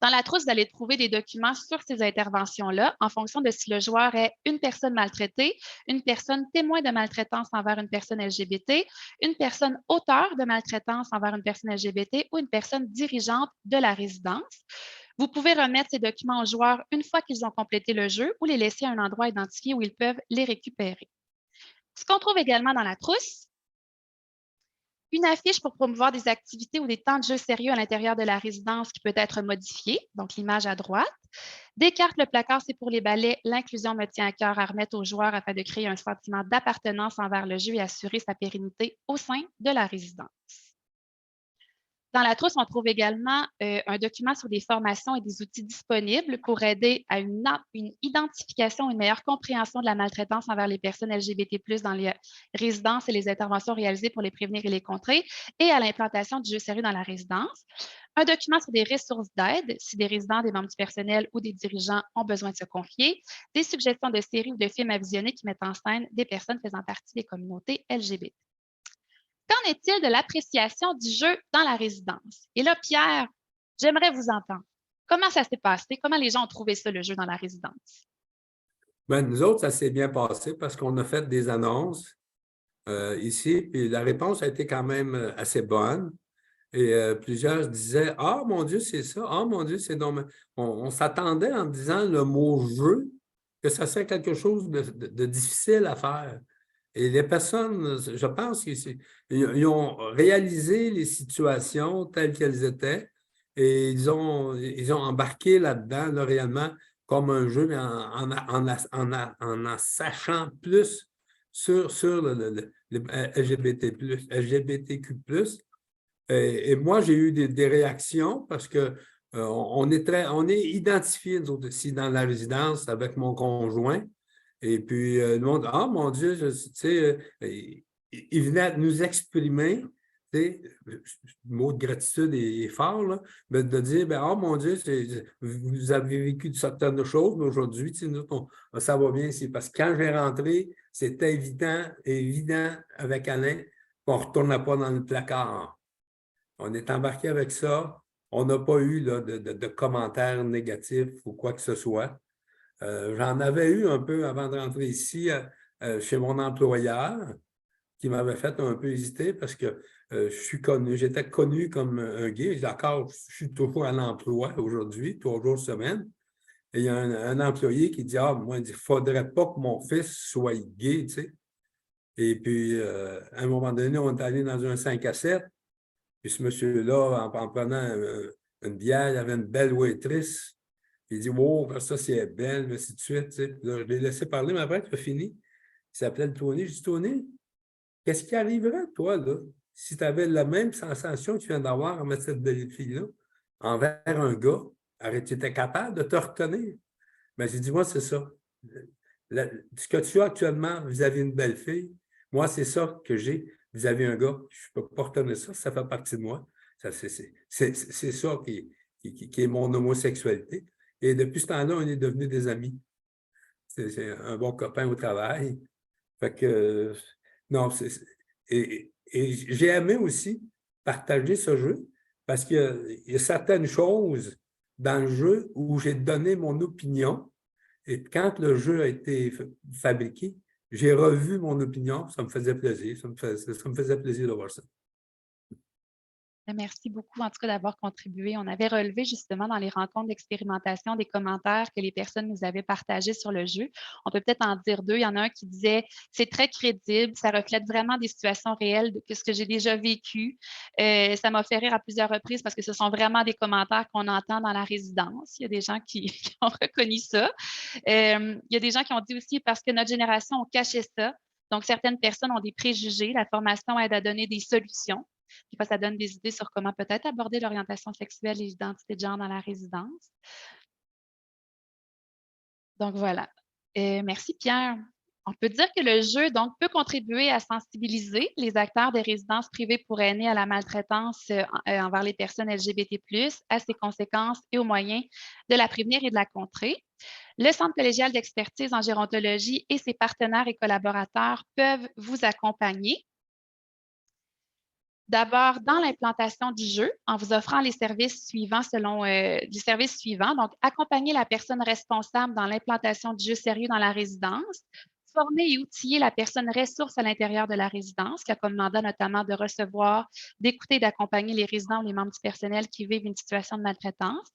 dans la trousse, vous allez trouver des documents sur ces interventions-là en fonction de si le joueur est une personne maltraitée, une personne témoin de maltraitance envers une personne LGBT, une personne auteur de maltraitance envers une personne LGBT ou une personne dirigeante de la résidence. Vous pouvez remettre ces documents aux joueurs une fois qu'ils ont complété le jeu ou les laisser à un endroit identifié où ils peuvent les récupérer. Ce qu'on trouve également dans la trousse, une affiche pour promouvoir des activités ou des temps de jeu sérieux à l'intérieur de la résidence qui peut être modifiée, donc l'image à droite. Des cartes, le placard, c'est pour les balais. L'inclusion me tient à cœur à remettre aux joueurs afin de créer un sentiment d'appartenance envers le jeu et assurer sa pérennité au sein de la résidence. Dans la trousse, on trouve également un document sur des formations et des outils disponibles pour aider à une identification et une meilleure compréhension de la maltraitance envers les personnes LGBT+, dans les résidences et les interventions réalisées pour les prévenir et les contrer, et à l'implantation du jeu sérieux dans la résidence. Un document sur des ressources d'aide, si des résidents, des membres du personnel ou des dirigeants ont besoin de se confier, des suggestions de séries ou de films à visionner qui mettent en scène des personnes faisant partie des communautés LGBT. Qu'en est-il de l'appréciation du jeu dans la résidence? Et là, Pierre, j'aimerais vous entendre. Comment ça s'est passé? Comment les gens ont trouvé ça, le jeu dans la résidence? Bien, nous autres, ça s'est bien passé parce qu'on a fait des annonces ici, puis la réponse a été quand même assez bonne. Et plusieurs disaient « Ah, mon Dieu, c'est ça! Ah, mon Dieu, c'est donc... » On s'attendait en disant le mot « jeu » que ça serait quelque chose de difficile à faire. Et les personnes, je pense qu'ils ont réalisé les situations telles qu'elles étaient et ils ont embarqué là-dedans là, réellement comme un jeu, mais en sachant plus sur le LGBTQ+. Et moi, j'ai eu des réactions parce que on est identifiés, nous autres, ici dans la résidence avec mon conjoint. Et puis, le monde, ah, mon Dieu, tu sais, il venait nous exprimer, tu sais, le mot de gratitude est fort, là, mais de dire, ben, oh, mon Dieu, vous avez vécu de certaines choses, mais aujourd'hui, tu sais, nous, ça va bien. C'est parce que quand j'ai rentré, c'était évident avec Alain qu'on ne retournait pas dans le placard. On est embarqué avec ça. On n'a pas eu là, de commentaires négatifs ou quoi que ce soit. J'en avais eu un peu avant de rentrer ici chez mon employeur qui m'avait fait un peu hésiter parce que j'étais connu comme un gay. D'accord, je suis toujours à l'emploi aujourd'hui, 3 jours semaine. Et il y a un employé qui dit « Ah, moi, il ne faudrait pas que mon fils soit gay, tu sais. » Et puis, à un moment donné, on est allé dans un 5 à 7. Puis ce monsieur-là, en prenant une bière, il avait une belle waitress. Il dit « Wow, ça, c'est belle, ainsi de suite. » Tu sais. Là, je l'ai laissé parler, mais après, tu as fini. Il s'appelait Tony. Je dis « Tony, qu'est-ce qui arriverait, toi, là, si tu avais la même sensation que tu viens d'avoir en mettre cette belle fille-là envers un gars? Tu étais capable de te retenir. » Mais j'ai dit « Moi, c'est ça. Ce que tu as actuellement vis-à-vis d'une belle fille, moi, c'est ça que j'ai vis-à-vis un gars. Je ne peux pas retenir ça. Ça fait partie de moi. C'est ça qui est mon homosexualité. » Et depuis ce temps-là, on est devenus des amis. C'est un bon copain au travail. Fait que, non, et j'ai aimé aussi partager ce jeu parce qu'il y a certaines choses dans le jeu où j'ai donné mon opinion et quand le jeu a été fabriqué, j'ai revu mon opinion, ça me faisait plaisir, ça me faisait plaisir de voir ça. Merci beaucoup, en tout cas, d'avoir contribué. On avait relevé justement dans les rencontres d'expérimentation des commentaires que les personnes nous avaient partagés sur le jeu. On peut peut-être en dire deux. Il y en a un qui disait « c'est très crédible, ça reflète vraiment des situations réelles de ce que j'ai déjà vécu. Ça m'a fait rire à plusieurs reprises parce que ce sont vraiment des commentaires qu'on entend dans la résidence. » Il y a des gens qui ont reconnu ça. Il y a des gens qui ont dit aussi parce que notre génération, on cachait ça. Donc, certaines personnes ont des préjugés. La formation aide à donner des solutions. Des fois, ça donne des idées sur comment peut-être aborder l'orientation sexuelle et l'identité de genre dans la résidence. Donc, voilà. Merci, Pierre. On peut dire que le jeu, donc, peut contribuer à sensibiliser les acteurs des résidences privées pour aînés à la maltraitance envers les personnes LGBT+, à ses conséquences et aux moyens de la prévenir et de la contrer. Le Centre collégial d'expertise en gérontologie et ses partenaires et collaborateurs peuvent vous accompagner. D'abord, dans l'implantation du jeu, en vous offrant les services suivants donc accompagner la personne responsable dans l'implantation du jeu sérieux dans la résidence, former et outiller la personne ressource à l'intérieur de la résidence, qui a comme mandat notamment de recevoir, d'écouter et d'accompagner les résidents ou les membres du personnel qui vivent une situation de maltraitance,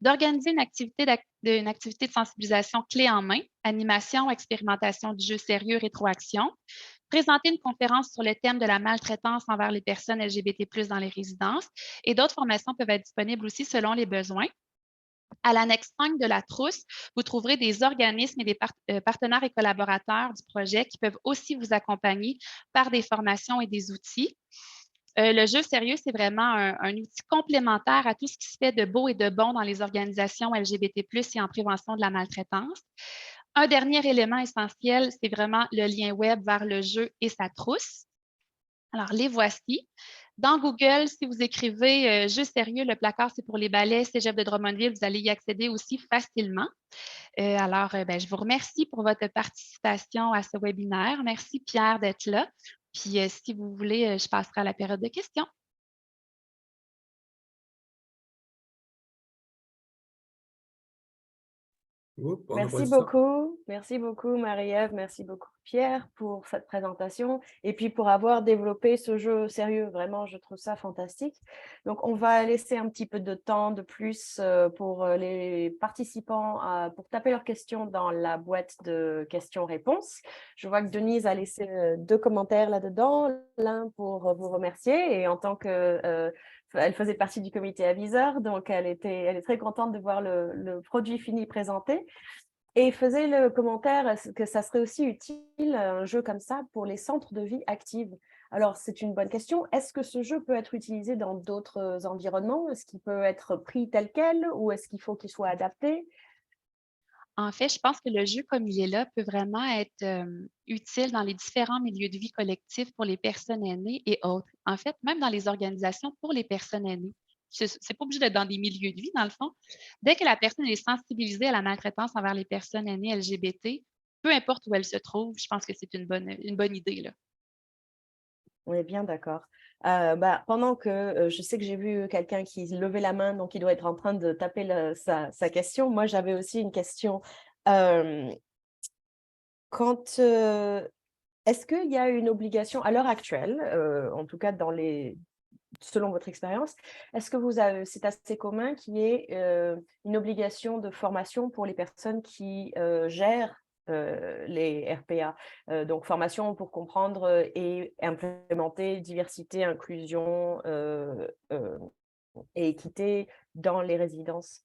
d'organiser une activité de sensibilisation clé en main, animation, expérimentation du jeu sérieux, rétroaction, présenter une conférence sur le thème de la maltraitance envers les personnes LGBT+ dans les résidences et d'autres formations peuvent être disponibles aussi selon les besoins. À l'annexe 5 de la trousse, vous trouverez des organismes et des partenaires et collaborateurs du projet qui peuvent aussi vous accompagner par des formations et des outils. Le jeu sérieux, c'est vraiment un outil complémentaire à tout ce qui se fait de beau et de bon dans les organisations LGBT+, et en prévention de la maltraitance. Un dernier élément essentiel, c'est vraiment le lien web vers le jeu et sa trousse. Alors, les voici. Dans Google, si vous écrivez jeu sérieux, le placard, c'est pour les ballets, Cégep de Drummondville, vous allez y accéder aussi facilement. Je vous remercie pour votre participation à ce webinaire. Merci, Pierre, d'être là. Puis, si vous voulez, je passerai à la période de questions. Merci beaucoup Marie-Ève, merci beaucoup Pierre pour cette présentation et puis pour avoir développé ce jeu sérieux, vraiment je trouve ça fantastique. Donc on va laisser un petit peu de temps de plus pour les participants pour taper leurs questions dans la boîte de questions-réponses. Je vois que Denise a laissé 2 commentaires là-dedans, l'un pour vous remercier et en tant que elle faisait partie du comité aviseur, donc elle est très contente de voir le produit fini présenté. Et faisait le commentaire que ça serait aussi utile, un jeu comme ça, pour les centres de vie active. Alors, c'est une bonne question. Est-ce que ce jeu peut être utilisé dans d'autres environnements? Est-ce qu'il peut être pris tel quel ou est-ce qu'il faut qu'il soit adapté? En fait, je pense que le jeu comme il est là peut vraiment être utile dans les différents milieux de vie collectifs pour les personnes aînées et autres. En fait, même dans les organisations pour les personnes aînées. Ce n'est pas obligé d'être dans des milieux de vie, dans le fond. Dès que la personne est sensibilisée à la maltraitance envers les personnes aînées LGBT, peu importe où elle se trouve, je pense que c'est une bonne idée, là. On est bien d'accord. Pendant que je sais que j'ai vu quelqu'un qui levait la main, donc il doit être en train de taper sa question. Moi, j'avais aussi une question. Est-ce qu'il y a une obligation à l'heure actuelle, en tout cas selon votre expérience, est-ce que c'est assez commun qu'il y ait une obligation de formation pour les personnes qui gèrent les RPA, donc formation pour comprendre et implémenter diversité, inclusion et équité dans les résidences?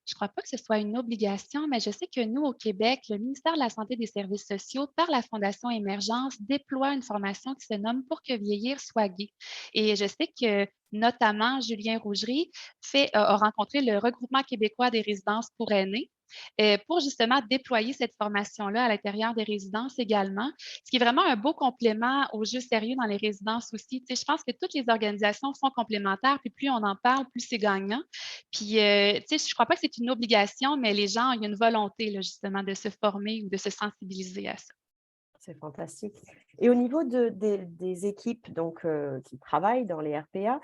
Je ne crois pas que ce soit une obligation, mais je sais que nous, au Québec, le ministère de la Santé et des Services sociaux, par la Fondation Émergence, déploie une formation qui se nomme « Pour que vieillir soit gai ». Et je sais que notamment Julien Rougerie a rencontré le Regroupement québécois des résidences pour aînés pour justement déployer cette formation-là à l'intérieur des résidences également, ce qui est vraiment un beau complément au jeu sérieux dans les résidences aussi. Tu sais, je pense que toutes les organisations sont complémentaires, puis plus on en parle, plus c'est gagnant. Puis, tu sais, je ne crois pas que c'est une obligation, mais les gens, il y a une volonté là, justement de se former ou de se sensibiliser à ça. C'est fantastique. Et au niveau des équipes donc, qui travaillent dans les RPA,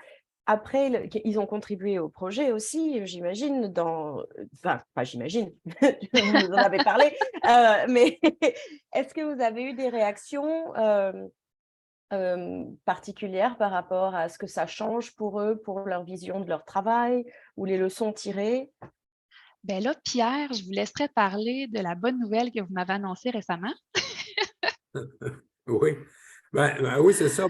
après, ils ont contribué au projet aussi, j'imagine, enfin, pas j'imagine, vous nous en avez parlé, mais est-ce que vous avez eu des réactions particulières par rapport à ce que ça change pour eux, pour leur vision de leur travail ou les leçons tirées? Ben là, Pierre, je vous laisserai parler de la bonne nouvelle que vous m'avez annoncée récemment. Oui, oui, c'est ça.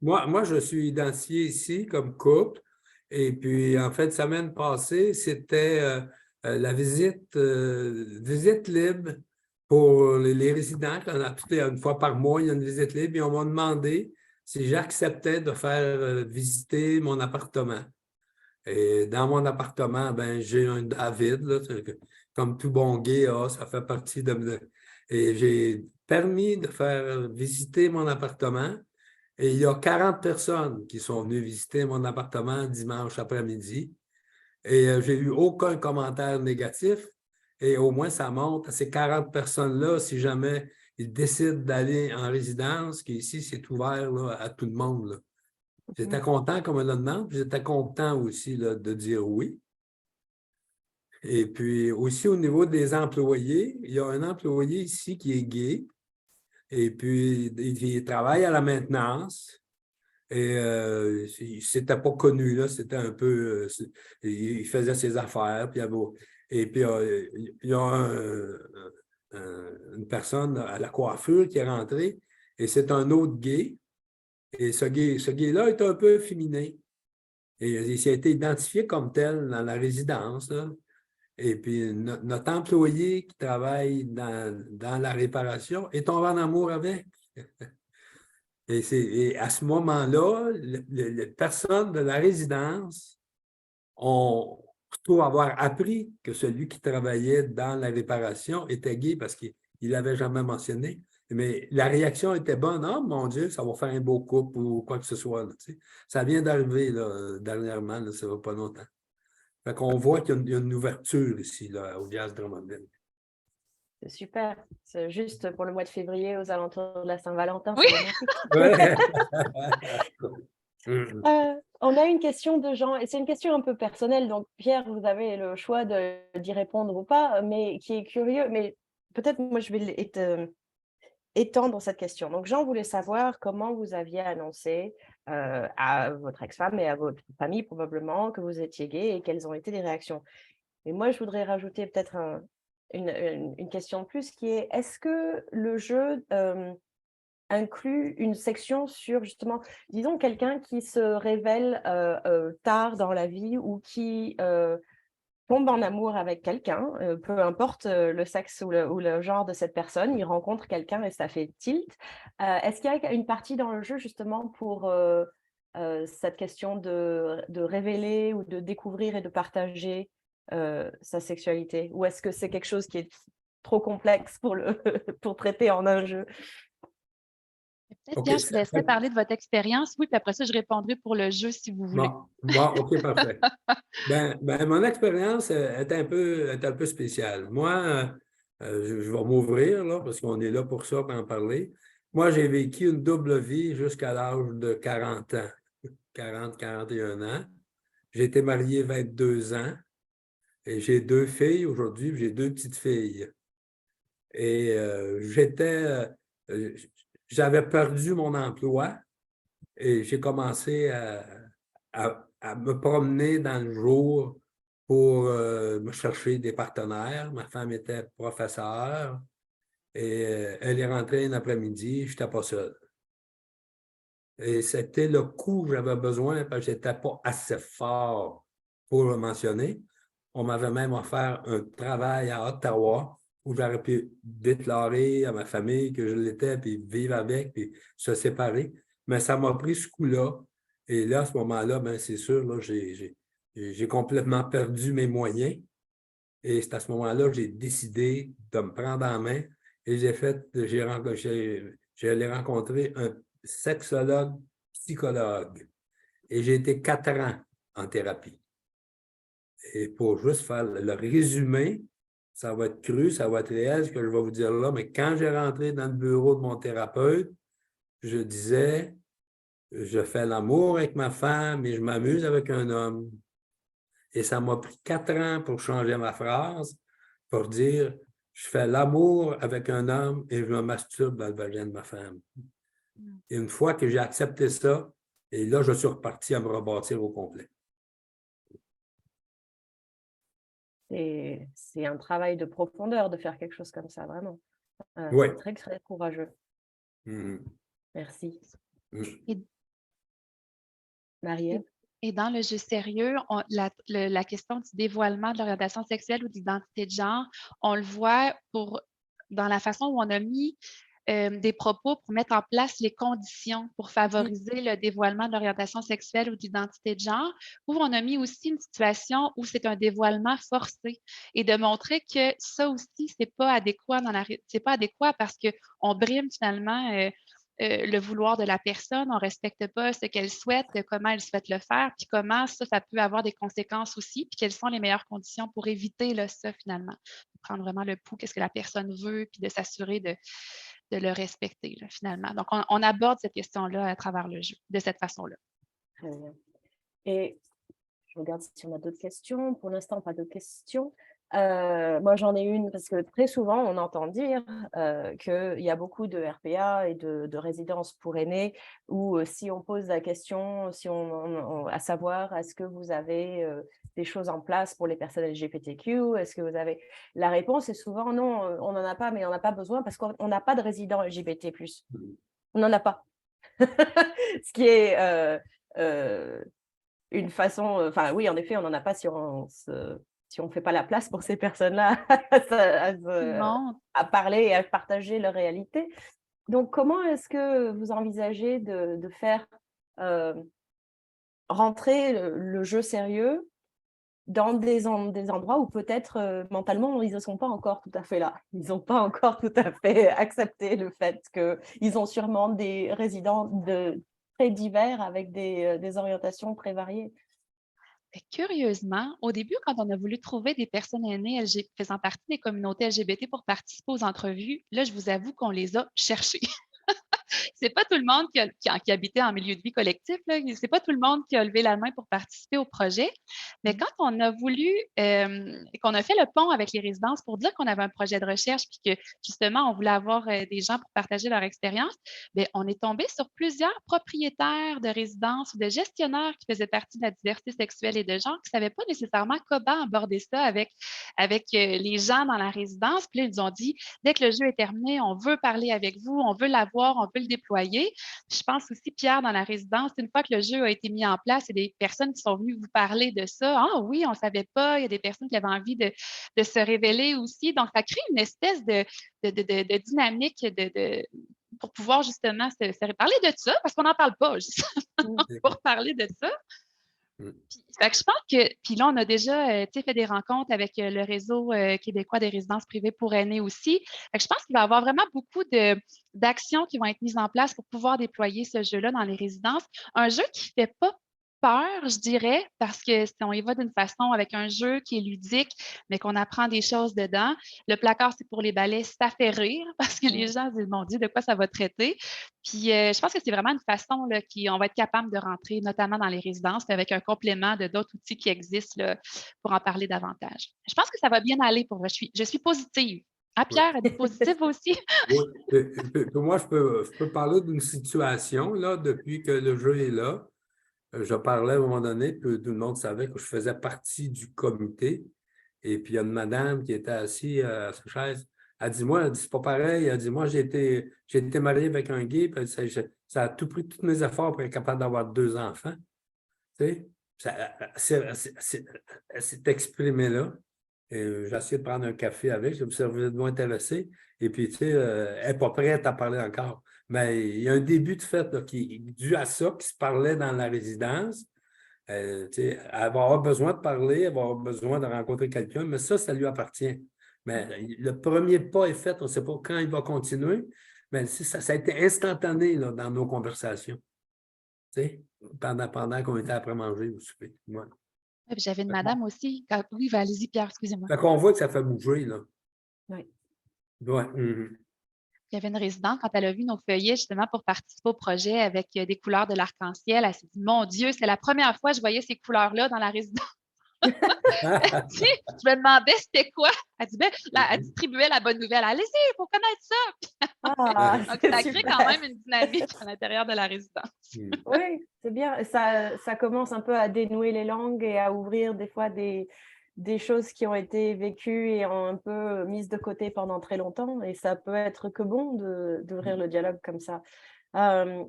Moi, je suis identifié ici comme couple. Et puis, en fait, semaine passée, c'était la visite libre pour les résidents. Une fois par mois, il y a une visite libre. Et on m'a demandé si j'acceptais de faire visiter mon appartement. Et dans mon appartement, ben, j'ai un David, là, comme tout bon gay, ça fait partie de... Et j'ai permis de faire visiter mon appartement. Et il y a 40 personnes qui sont venues visiter mon appartement dimanche après-midi. Et j'ai eu aucun commentaire négatif. Et au moins, ça montre à ces 40 personnes-là, si jamais ils décident d'aller en résidence, qu'ici, c'est ouvert là, à tout le monde, là. J'étais content qu'on me le demande, puis j'étais content aussi là, de dire oui. Et puis aussi au niveau des employés, il y a un employé ici qui est gay, et puis il travaille à la maintenance. Et c'était pas connu, là, c'était un peu... il faisait ses affaires, puis et puis il y a une personne à la coiffure qui est rentrée, et c'est un autre gay. Et ce gay-là est un peu féminin. Et il a été identifié comme tel dans la résidence, là. Et puis, notre employé qui travaille dans la réparation est tombé en amour avec. Et à ce moment-là, les personnes de la résidence ont surtout avoir appris que celui qui travaillait dans la réparation était gay parce qu'il ne l'avait jamais mentionné. Mais la réaction était bonne. « Oh mon Dieu, ça va faire un beau couple » ou quoi que ce soit. Là, ça vient d'arriver dernièrement, là, ça ne va pas longtemps. Fait qu'on voit qu'il y a une ouverture ici là, au Jazz Drummondville. C'est super. C'est juste pour le mois de février, aux alentours de la Saint-Valentin. Oui. C'est romantique. On a une question de Jean, et c'est une question un peu personnelle, donc Pierre, vous avez le choix d'y répondre ou pas, mais qui est curieux, mais peut-être moi je vais étendre cette question. Donc Jean voulait savoir comment vous aviez annoncé à votre ex-femme et à votre famille probablement que vous étiez gay et quelles ont été les réactions. Et moi je voudrais rajouter peut-être une question de plus qui est, est-ce que le jeu inclut une section sur justement, disons, quelqu'un qui se révèle tard dans la vie ou qui tombe en amour avec quelqu'un, peu importe le sexe ou le genre de cette personne, il rencontre quelqu'un et ça fait tilt. Est-ce qu'il y a une partie dans le jeu justement pour cette question de révéler ou de découvrir et de partager sa sexualité? Ou est-ce que c'est quelque chose qui est trop complexe pour traiter en un jeu? Peut-être, Pierre, je vous laisserai parler de votre expérience. Oui, puis après ça, je répondrai pour le jeu si vous voulez. Bon, OK, parfait. Mon expérience est un peu spéciale. Moi, je vais m'ouvrir, là, parce qu'on est là pour ça, pour en parler. Moi, j'ai vécu une double vie jusqu'à l'âge de 40 ans, 41 ans. J'ai été marié 22 ans et j'ai 2 filles aujourd'hui, j'ai 2 petites filles. Et j'avais perdu mon emploi et j'ai commencé à me promener dans le jour pour me chercher des partenaires. Ma femme était professeure et elle est rentrée un après-midi, je n'étais pas seul. Et c'était le coup que j'avais besoin parce que je n'étais pas assez fort pour le mentionner. On m'avait même offert un travail à Ottawa où j'aurais pu déclarer à ma famille que je l'étais, puis vivre avec, puis se séparer. Mais ça m'a pris ce coup-là. Et là, à ce moment-là, ben, c'est sûr, là, j'ai complètement perdu mes moyens. Et c'est à ce moment-là que j'ai décidé de me prendre en main. Et j'allais rencontrer un sexologue, psychologue. Et j'ai été 4 ans en thérapie. Et pour juste faire le résumé, ça va être cru, ça va être réel, ce que je vais vous dire là, mais quand j'ai rentré dans le bureau de mon thérapeute, je disais, je fais l'amour avec ma femme et je m'amuse avec un homme. Et ça m'a pris 4 ans pour changer ma phrase, pour dire je fais l'amour avec un homme et je me masturbe dans le vagin de ma femme. Et une fois que j'ai accepté ça, et là, je suis reparti à me rebâtir au complet. C'est un travail de profondeur de faire quelque chose comme ça, vraiment. Oui. C'est très, très courageux. Merci. Et, Marie-Ève? et dans le jeu sérieux, la question du dévoilement de l'orientation sexuelle ou d'identité de genre, on le voit dans la façon où on a mis des propos pour mettre en place les conditions pour favoriser le dévoilement de l'orientation sexuelle ou d'identité de genre, où on a mis aussi une situation où c'est un dévoilement forcé et de montrer que ça aussi, c'est pas adéquat c'est pas adéquat parce qu'on brime finalement le vouloir de la personne, on ne respecte pas ce qu'elle souhaite, comment elle souhaite le faire, puis comment ça peut avoir des conséquences aussi, puis quelles sont les meilleures conditions pour éviter ça finalement, de prendre vraiment le pouls, qu'est-ce que la personne veut, puis de s'assurer de le respecter là, finalement. Donc, on aborde cette question-là à travers le jeu, de cette façon-là. Très bien. Et je regarde si on a d'autres questions. Pour l'instant, pas de questions. Moi, j'en ai une parce que très souvent, on entend dire qu'il y a beaucoup de RPA et de résidences pour aînés où si on pose la question, à savoir, est-ce que vous avez des choses en place pour les personnes LGBTQ? Est-ce que vous avez… La réponse est souvent non, on n'en a pas, mais on n'a pas besoin parce qu'on n'a pas de résidents LGBT+. On n'en a pas. Ce qui est… une façon, enfin oui, en effet, on n'en a pas si on ne fait pas la place pour ces personnes-là à parler et à partager leur réalité. Donc, comment est-ce que vous envisagez de faire rentrer le jeu sérieux dans des endroits où peut-être mentalement, ils ne sont pas encore tout à fait là. Ils n'ont pas encore tout à fait accepté le fait qu'ils ont sûrement des résidents très divers avec des orientations très variées. Curieusement, au début, quand on a voulu trouver des personnes aînées faisant partie des communautés LGBT pour participer aux entrevues, là, je vous avoue qu'on les a cherchées. C'est pas tout le monde qui habitait en milieu de vie collectif, là. C'est pas tout le monde qui a levé la main pour participer au projet. Mais quand on a voulu, qu'on a fait le pont avec les résidences pour dire qu'on avait un projet de recherche puis que justement, on voulait avoir des gens pour partager leur expérience, bien, on est tombé sur plusieurs propriétaires de résidences ou de gestionnaires qui faisaient partie de la diversité sexuelle et de genre qui ne savaient pas nécessairement comment aborder ça avec les gens dans la résidence. Puis là, ils nous ont dit, dès que le jeu est terminé, on veut parler avec vous, on veut l'avoir, on veut le déployer. Je pense aussi, Pierre, dans la résidence, une fois que le jeu a été mis en place, il y a des personnes qui sont venues vous parler de ça. Ah oui, on ne savait pas. Il y a des personnes qui avaient envie de se révéler aussi. Donc, ça crée une espèce de dynamique pour pouvoir justement se parler de ça, parce qu'on n'en parle pas, justement, pour parler de ça. Fait que je pense que, puis là, on a déjà fait des rencontres avec le réseau québécois des résidences privées pour aînés aussi. Fait que je pense qu'il va y avoir vraiment beaucoup d'actions qui vont être mises en place pour pouvoir déployer ce jeu-là dans les résidences. Un jeu qui ne fait pas peur, je dirais, parce que si on y va d'une façon avec un jeu qui est ludique, mais qu'on apprend des choses dedans. Le placard, c'est pour les balais, ça fait rire parce que les gens disent, mon Dieu, de quoi ça va traiter? Puis je pense que c'est vraiment une façon là, on va être capable de rentrer, notamment dans les résidences, avec un complément de d'autres outils qui existent là, pour en parler davantage. Je pense que ça va bien aller pour je suis positive. Ah, Pierre, êtes-vous positive aussi? Oui. Moi, je peux parler d'une situation là, depuis que le jeu est là. Je parlais à un moment donné, puis tout le monde savait que je faisais partie du comité. Et puis, il y a une madame qui était assise à sa chaise. Elle dit, moi, c'est pas pareil. Elle dit, moi, j'ai été mariée avec un gay, puis ça a tout pris tous mes efforts pour être capable d'avoir 2 enfants. Tu sais, elle s'est exprimée là. J'ai essayé de prendre un café avec, je me suis vraiment intéressé. Et puis, tu sais, elle n'est pas prête à parler encore. Mais il y a un début de fait là, qui est dû à ça, qui se parlait dans la résidence. Tu sais, elle va avoir besoin de parler, elle va avoir besoin de rencontrer quelqu'un, mais ça lui appartient. Mais le premier pas est fait, on ne sait pas quand il va continuer, mais ça a été instantané là, dans nos conversations. Tu sais, pendant qu'on était après manger au souper. Ouais. J'avais une madame aussi. Oui, allez-y, Pierre, excusez-moi. Fait qu'on voit que ça fait bouger, là. Oui. Ouais. Il y avait une résidente, quand elle a vu nos feuillets justement pour participer au projet avec des couleurs de l'arc-en-ciel, elle s'est dit, mon Dieu, c'est la première fois que je voyais ces couleurs-là dans la résidence. Elle dit, je me demandais c'était quoi. Elle dit, ben, là, elle distribuait la bonne nouvelle. Allez-y, il faut connaître ça. Ah, Donc, c'est ça crée quand super. même une dynamique à l'intérieur de la résidence. Oui, c'est bien. Ça commence un peu à dénouer les langues et à ouvrir des fois des choses qui ont été vécues et ont un peu mises de côté pendant très longtemps. Et ça peut être que bon d'ouvrir le dialogue comme ça.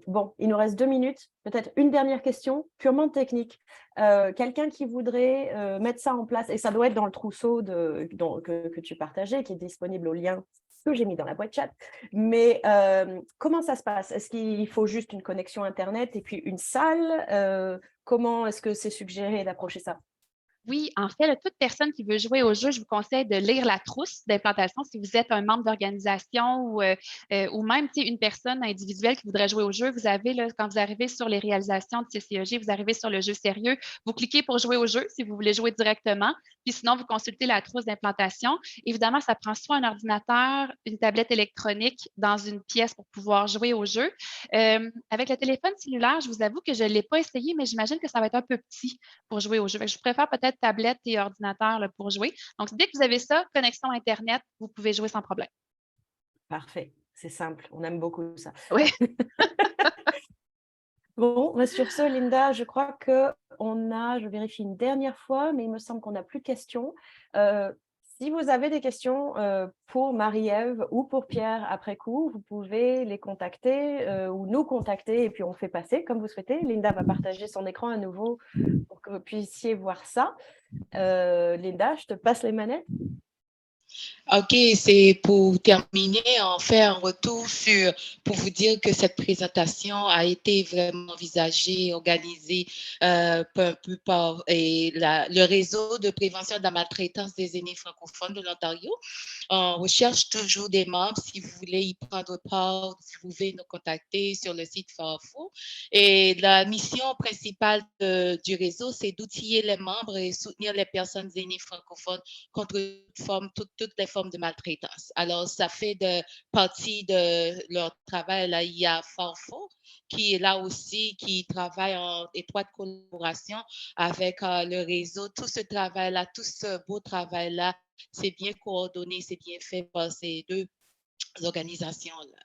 Bon, il nous reste 2 minutes. Peut-être une dernière question, purement technique. Quelqu'un qui voudrait mettre ça en place, et ça doit être dans le trousseau que tu partageais, qui est disponible au lien que j'ai mis dans la boîte chat. Mais comment ça se passe? Est-ce qu'il faut juste une connexion Internet et puis une salle? Comment est-ce que c'est suggéré d'approcher ça? Oui, en fait, là, toute personne qui veut jouer au jeu, je vous conseille de lire la trousse d'implantation si vous êtes un membre d'organisation ou même une personne individuelle qui voudrait jouer au jeu. Vous avez, là, quand vous arrivez sur les réalisations de CCEG, vous arrivez sur le jeu sérieux, vous cliquez pour jouer au jeu si vous voulez jouer directement. Puis sinon, vous consultez la trousse d'implantation. Évidemment, ça prend soit un ordinateur, une tablette électronique dans une pièce pour pouvoir jouer au jeu. Avec le téléphone cellulaire, je vous avoue que je ne l'ai pas essayé, mais j'imagine que ça va être un peu petit pour jouer au jeu. Je préfère peut-être tablette et ordinateur là, pour jouer. Donc, dès que vous avez ça, connexion Internet, vous pouvez jouer sans problème. Parfait, c'est simple, on aime beaucoup ça. Oui. Bon, sur ce, Linda, je crois je vérifie une dernière fois, mais il me semble qu'on n'a plus de questions. Si vous avez des questions pour Marie-Ève ou pour Pierre après coup, vous pouvez les contacter ou nous contacter et puis on fait passer comme vous souhaitez. Linda va partager son écran à nouveau pour que vous puissiez voir ça. Linda, je te passe les manettes. OK, c'est pour terminer, en fait un retour pour vous dire que cette présentation a été vraiment envisagée, organisée un peu par le réseau de prévention de la maltraitance des aînés francophones de l'Ontario. On recherche toujours des membres. Si vous voulez y prendre part, vous pouvez nous contacter sur le site Farfou. Et la mission principale du réseau, c'est d'outiller les membres et soutenir les personnes aînées francophones contre toutes les formes de maltraitance. Alors, ça fait partie de leur travail. Là, il y a Farfou qui est là aussi, qui travaille en étroite collaboration avec le réseau. Tout ce travail-là, tout ce beau travail-là, c'est bien coordonné, c'est bien fait par ces deux organisations-là.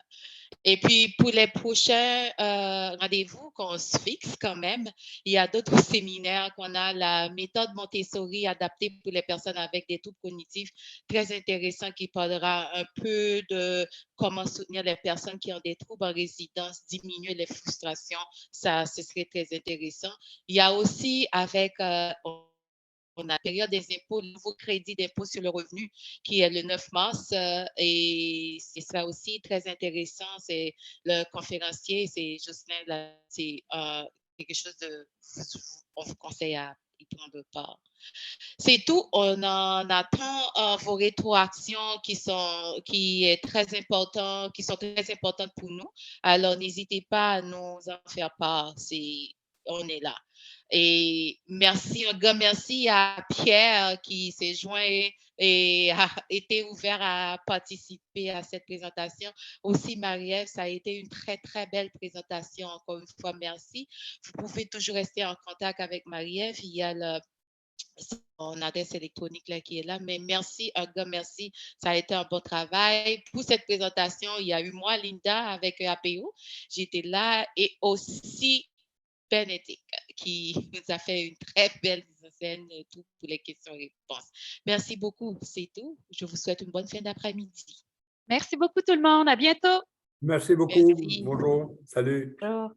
Et puis, pour les prochains rendez-vous qu'on se fixe quand même, il y a d'autres séminaires qu'on a, la méthode Montessori adaptée pour les personnes avec des troubles cognitifs, très intéressant, qui parlera un peu de comment soutenir les personnes qui ont des troubles en résidence, diminuer les frustrations. Ça, ce serait très intéressant. Il y a aussi avec... on a la période des impôts, le nouveau crédit d'impôt sur le revenu qui est le 9 mars et c'est ça aussi très intéressant. C'est le conférencier, c'est Jocelyn, c'est quelque chose on vous conseille à y prendre part. C'est tout. On en attend vos rétroactions qui sont très importantes pour nous. Alors, n'hésitez pas à nous en faire part. On est là. Et merci, un grand merci à Pierre qui s'est joint et a été ouvert à participer à cette présentation. Aussi, Marie-Ève, ça a été une très, très belle présentation. Encore une fois, merci. Vous pouvez toujours rester en contact avec Marie-Ève. Il y a son adresse électronique là, qui est là. Mais merci, un grand merci. Ça a été un bon travail. Pour cette présentation, il y a eu moi, Linda, avec APO. J'étais là et aussi Bénédicte, qui nous a fait une très belle mise en scène tout pour les questions-réponses. Merci beaucoup, c'est tout. Je vous souhaite une bonne fin d'après-midi. Merci beaucoup tout le monde. À bientôt. Merci beaucoup. Merci. Bonjour. Salut. Bonjour.